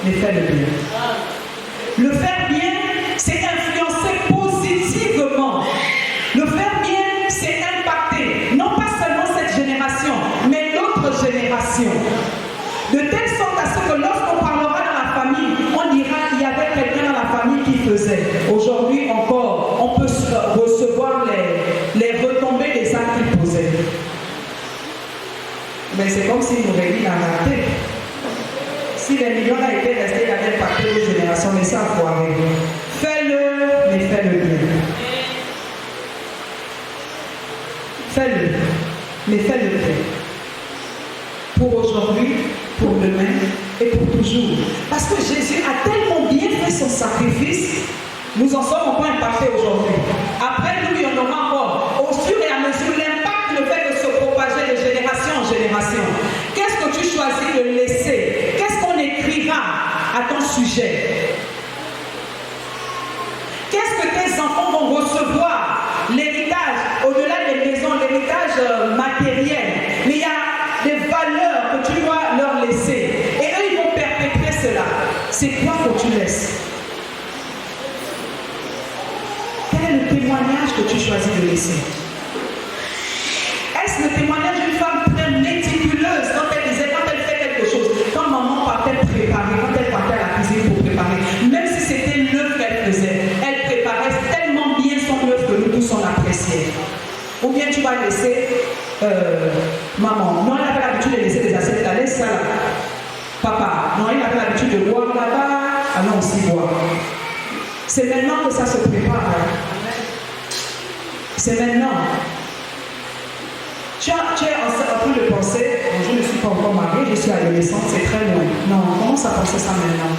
mais fais-le bien. Le faire bien, c'est influencer positivement. Le faire bien, c'est impacter, non pas seulement cette génération, mais l'autre génération. De telle sorte à ce que lorsqu'on parlera dans la famille, on dira qu'il y avait quelqu'un dans la famille qui faisait. Aujourd'hui encore, on peut recevoir les retombées des actes qu'il posait. Mais c'est comme si nous réunis la raté. Si les millions là étaient restés, il avait impacté nos générations, mais ça a foiré. Fais-le, mais fais-le bien. Fais-le, mais fais-le bien. Pour aujourd'hui, pour demain et pour toujours. Parce que Jésus a tellement bien fait son sacrifice, nous en sommes encore impactés aujourd'hui. Après, nous, il y en aura encore. Au fur et à mesure, l'impact ne fait que se propager de génération en génération. Qu'est-ce que tu choisis de laisser? Qu'est-ce qu'on écrira à ton sujet? Qu'est-ce que tes enfants vont recevoir? L'héritage, au-delà des maisons, l'héritage matériel. Mais il y a des valeurs que tu dois leur laisser. Et eux, ils vont perpétrer cela. C'est quoi que tu laisses? Quel est le témoignage que tu choisis de laisser? Est-ce le témoignage d'une femme très méticuleuse quand elle disait, quand elle fait quelque chose, quand maman partait préparer, quand elle partait à la cuisine pour préparer, même si c'était l'œuvre qu'elle faisait, elle préparait tellement bien son œuvre que nous tous on l'appréciait. Ou bien tu vas laisser maman, non, elle avait l'habitude de laisser des assiettes, là, laisse ça là. Papa, non, il avait l'habitude de boire là-bas, allons aussi boire. C'est maintenant que ça se prépare. Hein. C'est maintenant. Tu es en train de penser, je ne suis pas encore mariée, je suis adolescente, c'est très loin. Non, commence à penser ça maintenant.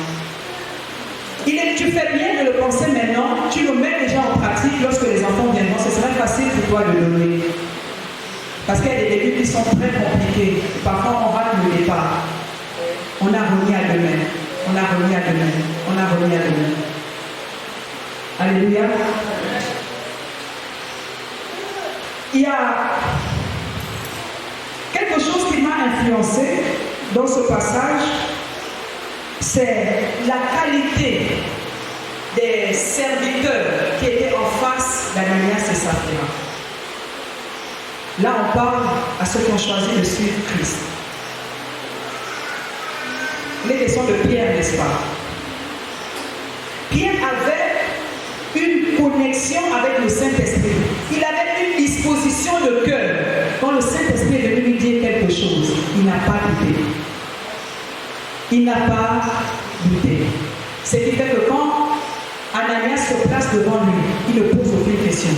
Tu fais bien de le penser maintenant, tu le mets déjà en pratique lorsque les enfants viendront. Ce serait facile pour toi de le donner. Parce qu'il y a des débuts qui sont très compliqués. Parfois, on rate le départ. On a remis à demain. On a remis à demain. On a remis à demain. Alléluia. Il y a quelque chose qui m'a influencé dans ce passage, c'est la qualité des serviteurs qui étaient en face d'Ananias et Saphira. Là, on parle à ceux qui ont choisi de suivre Christ. Les leçons de Pierre, n'est-ce pas? Pierre avait une connexion avec le Saint-Esprit. Il avait une disposition de cœur. Quand le Saint-Esprit est venu lui dire quelque chose, il n'a pas douté. Il n'a pas douté. Ce qui fait que quand Ananias se place devant lui, il ne pose aucune question.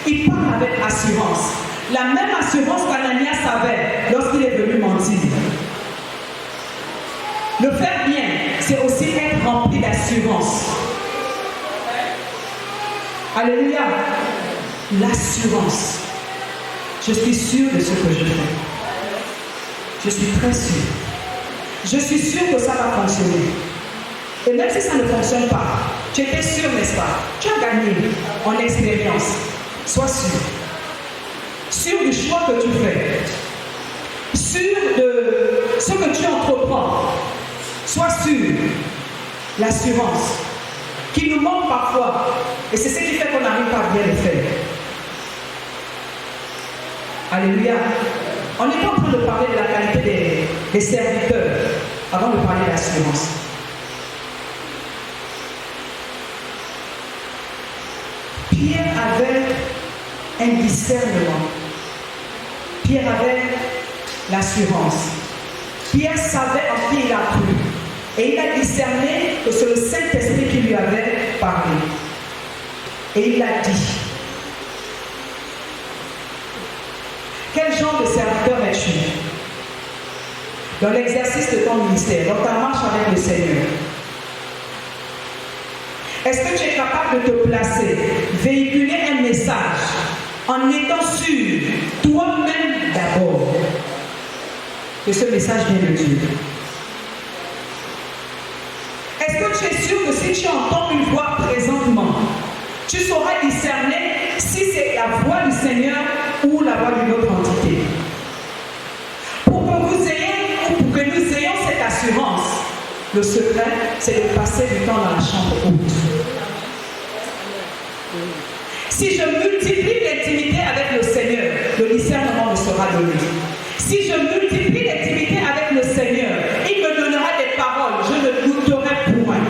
Il parle avec assurance. La même assurance qu'Ananias avait lorsqu'il est venu mentir. Le faire bien, c'est aussi être rempli d'assurance. Alléluia. L'assurance. Je suis sûr de ce que je fais. Je suis très sûr. Je suis sûr que ça va fonctionner. Et même si ça ne fonctionne pas, tu étais sûr, n'est-ce pas? Tu as gagné en expérience. Sois sûr. Sûr du choix que tu fais. Sûr de ce que tu entreprends. Sois sûr. L'assurance qui nous manque parfois. Et c'est ce qui fait qu'on n'arrive pas à bien le faire. Alléluia. On n'est pas en train de parler de la qualité des serviteurs avant de parler de l'assurance. Pierre avait un discernement. Pierre avait l'assurance. Pierre savait en qui il a cru. Et il a discerné que c'est le Saint-Esprit qui lui avait parlé. Et il l'a dit. Quel genre de serviteur es-tu dans l'exercice de ton ministère, dans ta marche avec le Seigneur? Est-ce que tu es capable de te placer, véhiculer un message en étant sûr, toi-même d'abord, que ce message vient de Dieu? Est-ce que tu es sûr que si tu entends une voix présentement, tu sauras discerner si c'est la voix du Seigneur ou la voix d'une autre entité? Pour que nous ayons cette assurance, le secret, c'est de passer du temps dans la chambre haute. Si je multiplie l'intimité avec le Seigneur, le discernement me sera donné. Si je multiplie l'intimité avec le Seigneur, il me donnera des paroles, je ne douterai point.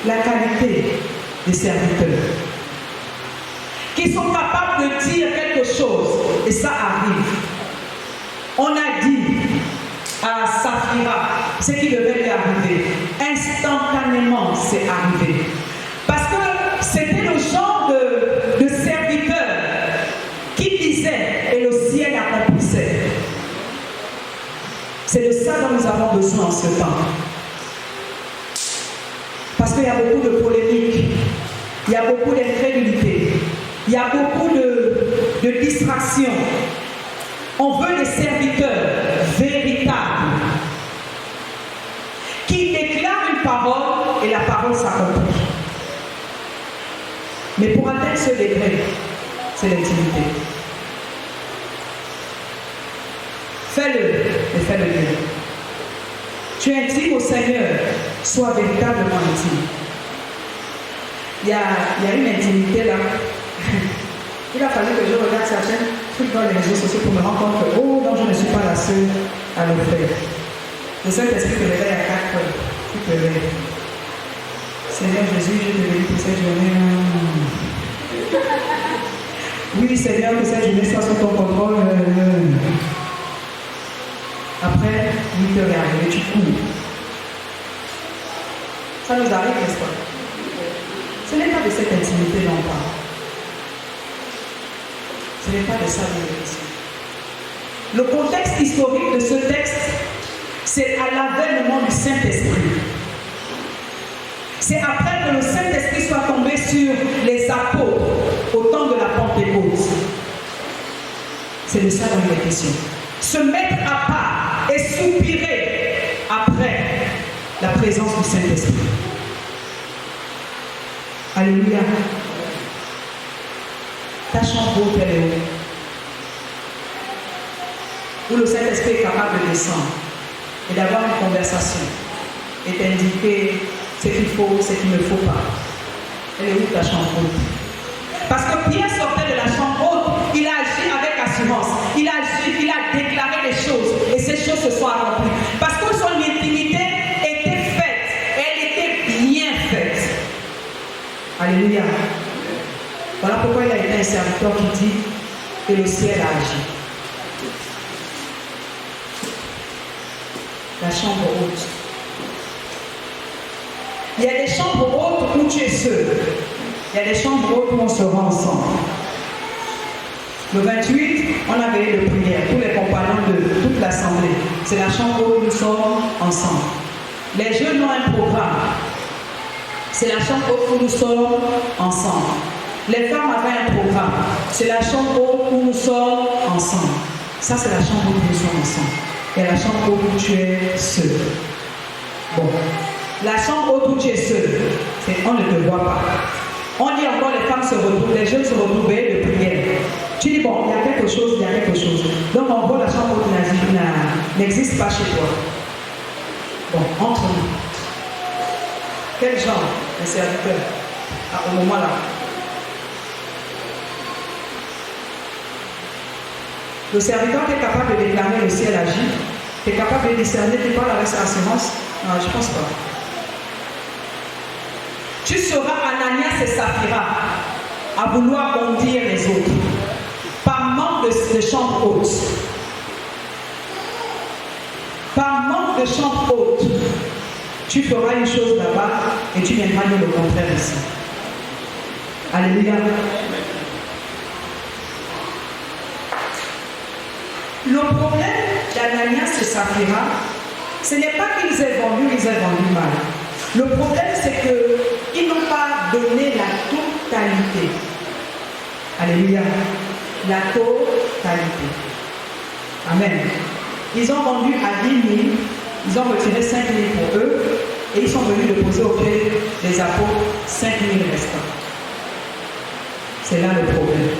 La qualité des serviteurs qui sont capables de dire quelque chose, et ça arrive. On a dit à Saphira ce qui devait lui arriver. Instantanément, c'est arrivé. Parce que c'était le genre de serviteur qui disait et le ciel accomplissait. C'est de ça dont nous avons besoin en ce temps. Parce qu'il y a beaucoup de polémiques, il y a beaucoup d'incrédulité, il y a beaucoup de distractions. On veut des serviteurs véritables qui déclarent une parole et la parole s'accomplit. Mais pour atteindre ce degré, c'est l'intimité. Fais-le et fais-le bien. Tu es intime au Seigneur, sois véritablement intime. Il y a une intimité là. Il a fallu que je regarde certains trucs dans les réseaux sociaux pour me rendre compte que, oh non, je ne suis pas la seule à le faire. Le Saint-Esprit te réveille à 4 heures. Tu te réveilles. Seigneur Jésus, je te bénis pour cette journée. Oui, Seigneur, que cette journée soit sous ton contrôle. Après, 8 heures est arrivé, tu cours. Ça nous arrive, n'est-ce pas? Ce n'est pas de cette intimité dont on parle. Ce n'est pas de ça dont on parle. Le contexte historique de ce texte c'est à l'avènement du Saint-Esprit. C'est après que le Saint-Esprit soit tombé sur les apôtres au temps de la Pentecôte. C'est de ça dont il est question. Se mettre à part et soupirer après la présence du Saint-Esprit. Alléluia. Ta chambre haute, elle est où? Où le Saint-Esprit est capable de descendre et d'avoir une conversation et d'indiquer ce qu'il faut, ce qu'il ne faut pas. Elle est où ta chambre haute? Parce que Pierre sortait de la chambre haute, il a agi avec assurance, il a agi, il a déclaré les choses et ces choses se sont accomplies. Parce que son intimité était faite, elle était bien faite. Alléluia. Voilà pourquoi il y a été un serviteur qui dit que le ciel a agi. La chambre haute. Il y a des chambres hautes où tu es seul. Il y a des chambres hautes où on se rend ensemble. Le 28, on a veillé de prière, tous les compagnons de toute l'assemblée. C'est la chambre où nous sommes ensemble. Les jeunes ont un programme. C'est la chambre haute où nous sommes ensemble. Les femmes avaient un programme. C'est la chambre haute où nous sommes ensemble. Ça, c'est la chambre où nous sommes ensemble. Et la chambre haute où tu es seul. Bon. La chambre haute où tu es seul, c'est on ne te voit pas. On dit encore les femmes se retrouvent, les jeunes se retrouvent de prière. Tu dis bon, il y a quelque chose, il y a quelque chose. Donc en gros, la chambre haute n'existe pas chez toi. Bon, entre nous. Quel genre de serviteur au moment là? Le serviteur qui est capable de déclarer le ciel agit, qui est capable de discerner, qui parle avec sa assurance? Non, je ne pense pas. Tu seras Ananias et Saphira à vouloir bondir les autres par manque de chambre haute. Par manque de chambre haute, tu feras une chose là-bas et tu viendras dire le contraire ici. Alléluia. Le problème d'Ananias et Saphira, ce n'est pas qu'ils aient vendu mal. Le problème, c'est qu'ils n'ont pas donné la totalité. Alléluia. La totalité. Amen. Ils ont vendu à 10 000, ils ont retiré 5 000 pour eux, et ils sont venus déposer au pied des apôtres 5 000 restants. C'est là le problème.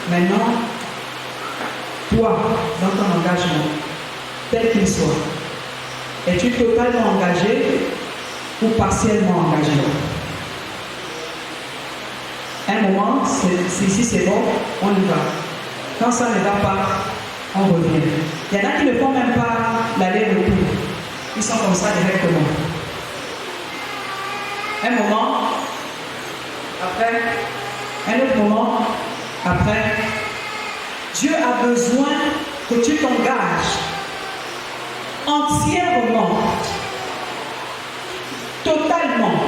Maintenant, toi, dans ton engagement, tel qu'il soit, es-tu totalement engagé ou partiellement engagé? Un moment, si c'est bon, on y va. Quand ça ne va pas, on revient. Il y en a qui ne font même pas l'aller-retour. Ils sont comme ça directement. Un moment, après, un autre moment, après, Dieu a besoin que tu t'engages entièrement, totalement,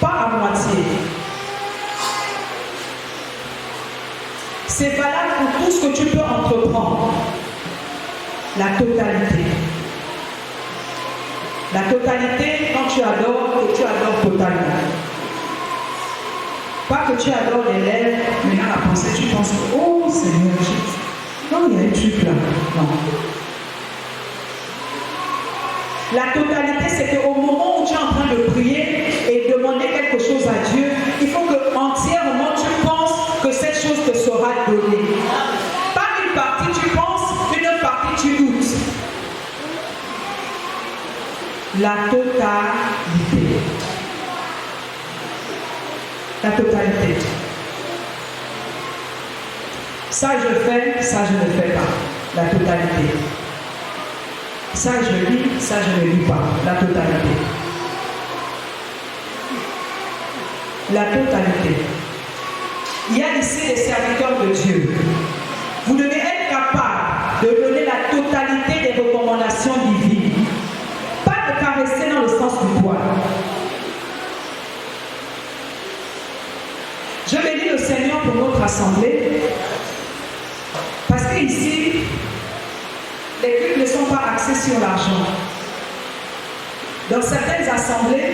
pas à moitié. C'est valable pour tout ce que tu peux entreprendre. La totalité. La totalité, quand tu adores, que tu adores totalement. Pas que tu adores les lèvres, mais dans la pensée, tu penses, oh Seigneur Jésus. Non, il y a un truc là. Non. La totalité, c'est qu'au moment où tu es en train de prier et demander quelque chose à Dieu, il faut que entièrement tu penses que cette chose te sera donnée. Pas une partie tu penses, une partie tu doutes. La totalité. La totalité. Ça je fais, ça je ne fais pas. La totalité. Ça je lis, ça je ne lis pas. La totalité. La totalité. Il y a ici des serviteurs de Dieu. Vous devez être capable de donner la totalité des recommandations divines. Pas de caresser dans le sens du poil. Je bénis le Seigneur pour notre assemblée. Parce qu'il ici, les cultes ne sont pas axés sur l'argent. Dans certaines assemblées,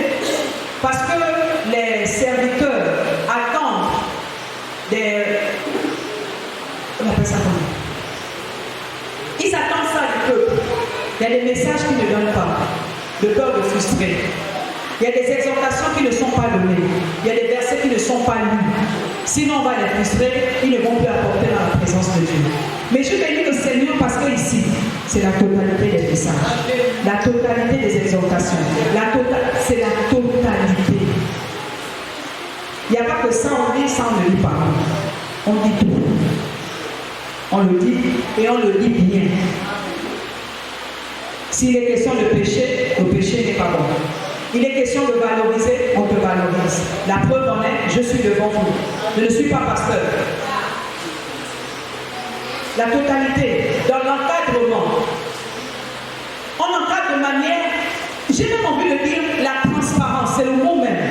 parce que les serviteurs attendent des... On appelle ça comment? Ils attendent ça du peuple. Il y a des messages qu'ils ne donnent pas, de peur de frustrer. Il y a des exhortations qui ne sont pas données. Il y a des versets qui ne sont pas lus. Sinon, on va les frustrer, ils ne vont plus apporter dans la présence de Dieu. Mais je bénis le Seigneur parce que ici, c'est la totalité des messages. La totalité des exhortations. C'est la totalité. Il n'y a pas que ça, on dit, ça, on ne lit pas. On dit tout. On le dit et on le dit bien. S'il est question de péché, le péché n'est pas bon. Il est question de valoriser, on te valorise. La preuve en est, je suis devant vous. Je ne suis pas pasteur. La totalité, dans l'encadrement. On encadre de manière, j'ai même envie de dire la transparence, c'est le mot même.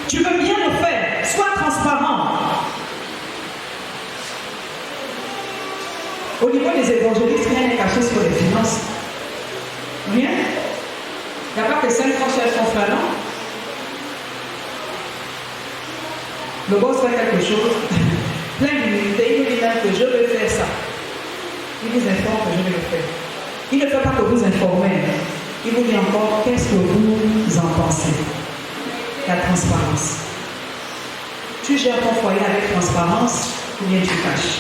Tu veux bien le faire, sois transparent. Au niveau des évangélistes, rien n'est caché sur les finances. Rien. Il n'y a pas que 5 francs sur son frère, non? Le boss fait quelque chose, plein d'humilité, il nous dit même que je vais faire ça. Il vous informe que je vais le faire. Il ne fait pas que vous informer. Il vous dit encore, qu'est-ce que vous en pensez? La transparence. Tu gères ton foyer avec transparence ou bien tu caches?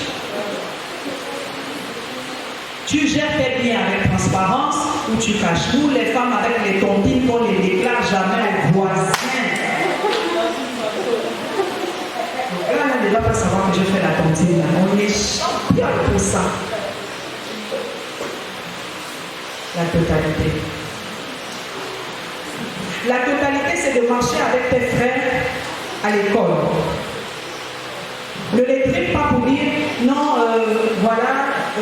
Tu gères tes biens avec transparence ou tu caches? Nous, les femmes avec les tontines, on ne les déclare jamais aux voisins. Donc là, on ne doit pas savoir que je fais la tontine. Là. On est champion pour ça. La totalité. La totalité, c'est de marcher avec tes frères à l'école. Ne les traite pas pour dire non,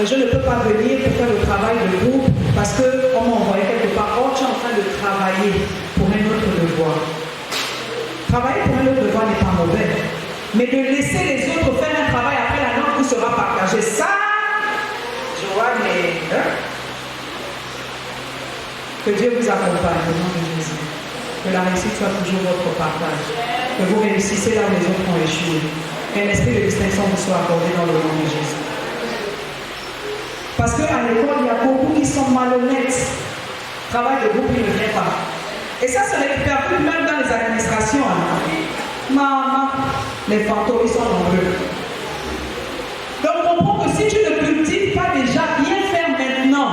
je ne peux pas venir pour faire le travail de groupe parce qu'on m'a envoyé quelque part. Oh, tu es en train de travailler pour un autre devoir. Travailler pour un autre devoir n'est pas mauvais. Mais de laisser les autres faire un travail, après la note vous sera partagée. Ça, je vois, mais. Que Dieu vous accompagne au nom de Jésus. Que la réussite soit toujours votre partage. Que vous réussissez là où les autres ont échoué. Qu'un esprit de distinction vous soit accordé dans le nom de Jésus. Parce qu'à l'école, il y a beaucoup qui sont malhonnêtes. Travail de groupe, il ne vient pas. Et ça se répercute même dans les administrations. Maman, les fantômes, ils sont nombreux. Donc, comprends que si tu ne cultives pas déjà bien faire maintenant,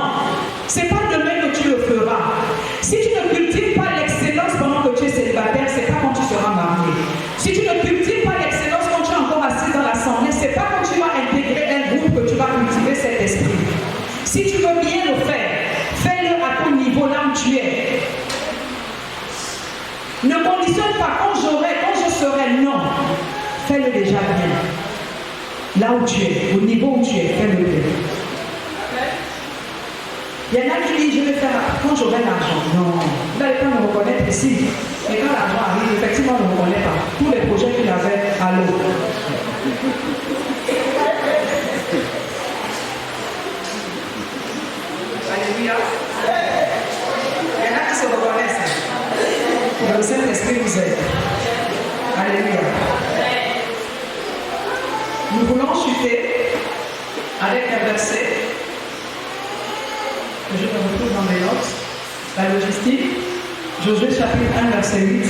c'est pas demain que tu le feras. Si tu ne cultives pas l'excellence pendant que tu es célibataire, c'est pas quand tu seras marié. Si tu ne cultives pas l'excellence quand tu es encore assis dans l'assemblée, c'est pas quand tu vas intégrer un groupe que tu vas cultiver cet esprit. Si tu veux bien le faire, fais-le à ton niveau là où tu es. Ne conditionne pas quand je serai, non. Fais-le déjà bien. Là où tu es, au niveau où tu es, fais-le bien. Il y en a qui disent, je vais faire quand j'aurai l'argent. Non, vous n'allez pas me reconnaître ici. Mais quand l'argent arrive, effectivement, on ne me reconnaît pas. Tous les projets qu'il avait à l'eau. Alléluia. Il y en a qui se reconnaissent. Le Saint-Esprit vous aide. Alléluia. Nous voulons chuter avec un verset que je me retrouve dans mes notes. La logistique. Josué chapitre 1, verset 8.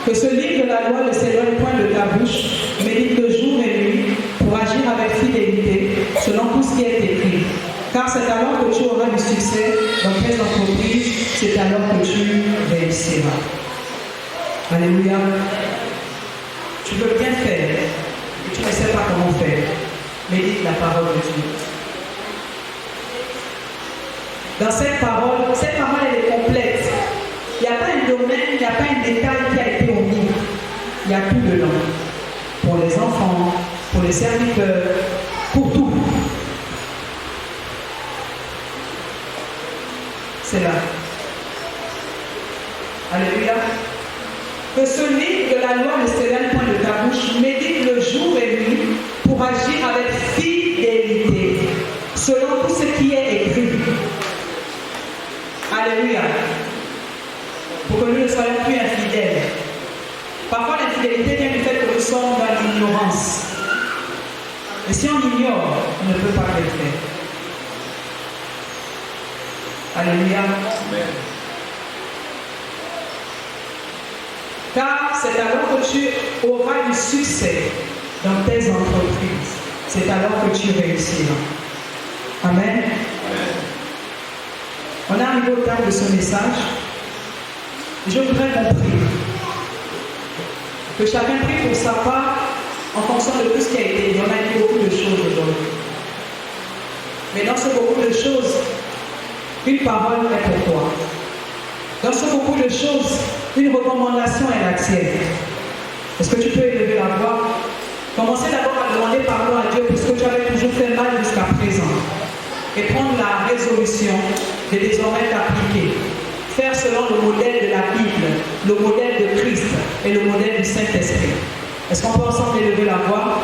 Que ce livre de la loi ne s'éloigne point de ta bouche, médite-le jour et nuit pour agir avec fidélité selon tout ce qui est écrit. Car c'est alors que tu auras du succès dans tes entreprises, c'est alors que tu réussiras. Alléluia. Tu veux bien faire et tu ne sais pas comment faire. Médite la parole de Dieu. Dans cette parole elle est complète. Il n'y a pas un domaine, il n'y a pas un détail qui a été omis. Il y a tout dedans. Pour les enfants, pour les serviteurs, pour tout. C'est là. Alléluia. que ce livre de la loi ne s'éloigne point de ta bouche, médite le jour et nuit pour agir avec fidélité, selon tout ce qui est écrit. Alléluia. Pour que nous ne soyons plus infidèles. Parfois, l'infidélité vient du fait que nous sommes dans l'ignorance. Et si on ignore, on ne peut pas le faire. Alléluia. Amen. Car c'est alors que tu auras du succès dans tes entreprises. C'est alors que tu réussiras. Amen. Amen. On est arrivé au terme de ce message. Je voudrais qu'on prie. Que chacun prie pour sa part en fonction de tout ce qui a été dit. On a dit beaucoup de choses aujourd'hui. Mais dans ce beaucoup de choses, une parole est pour toi. Dans ce beaucoup de choses, une recommandation est la tienne. Est-ce que tu peux élever la voix? Commencez d'abord à demander pardon à Dieu pour ce que tu avais toujours fait mal jusqu'à présent. Et prendre la résolution de désormais t'appliquer. Faire selon le modèle de la Bible, le modèle de Christ et le modèle du Saint-Esprit. Est-ce qu'on peut ensemble élever la voix?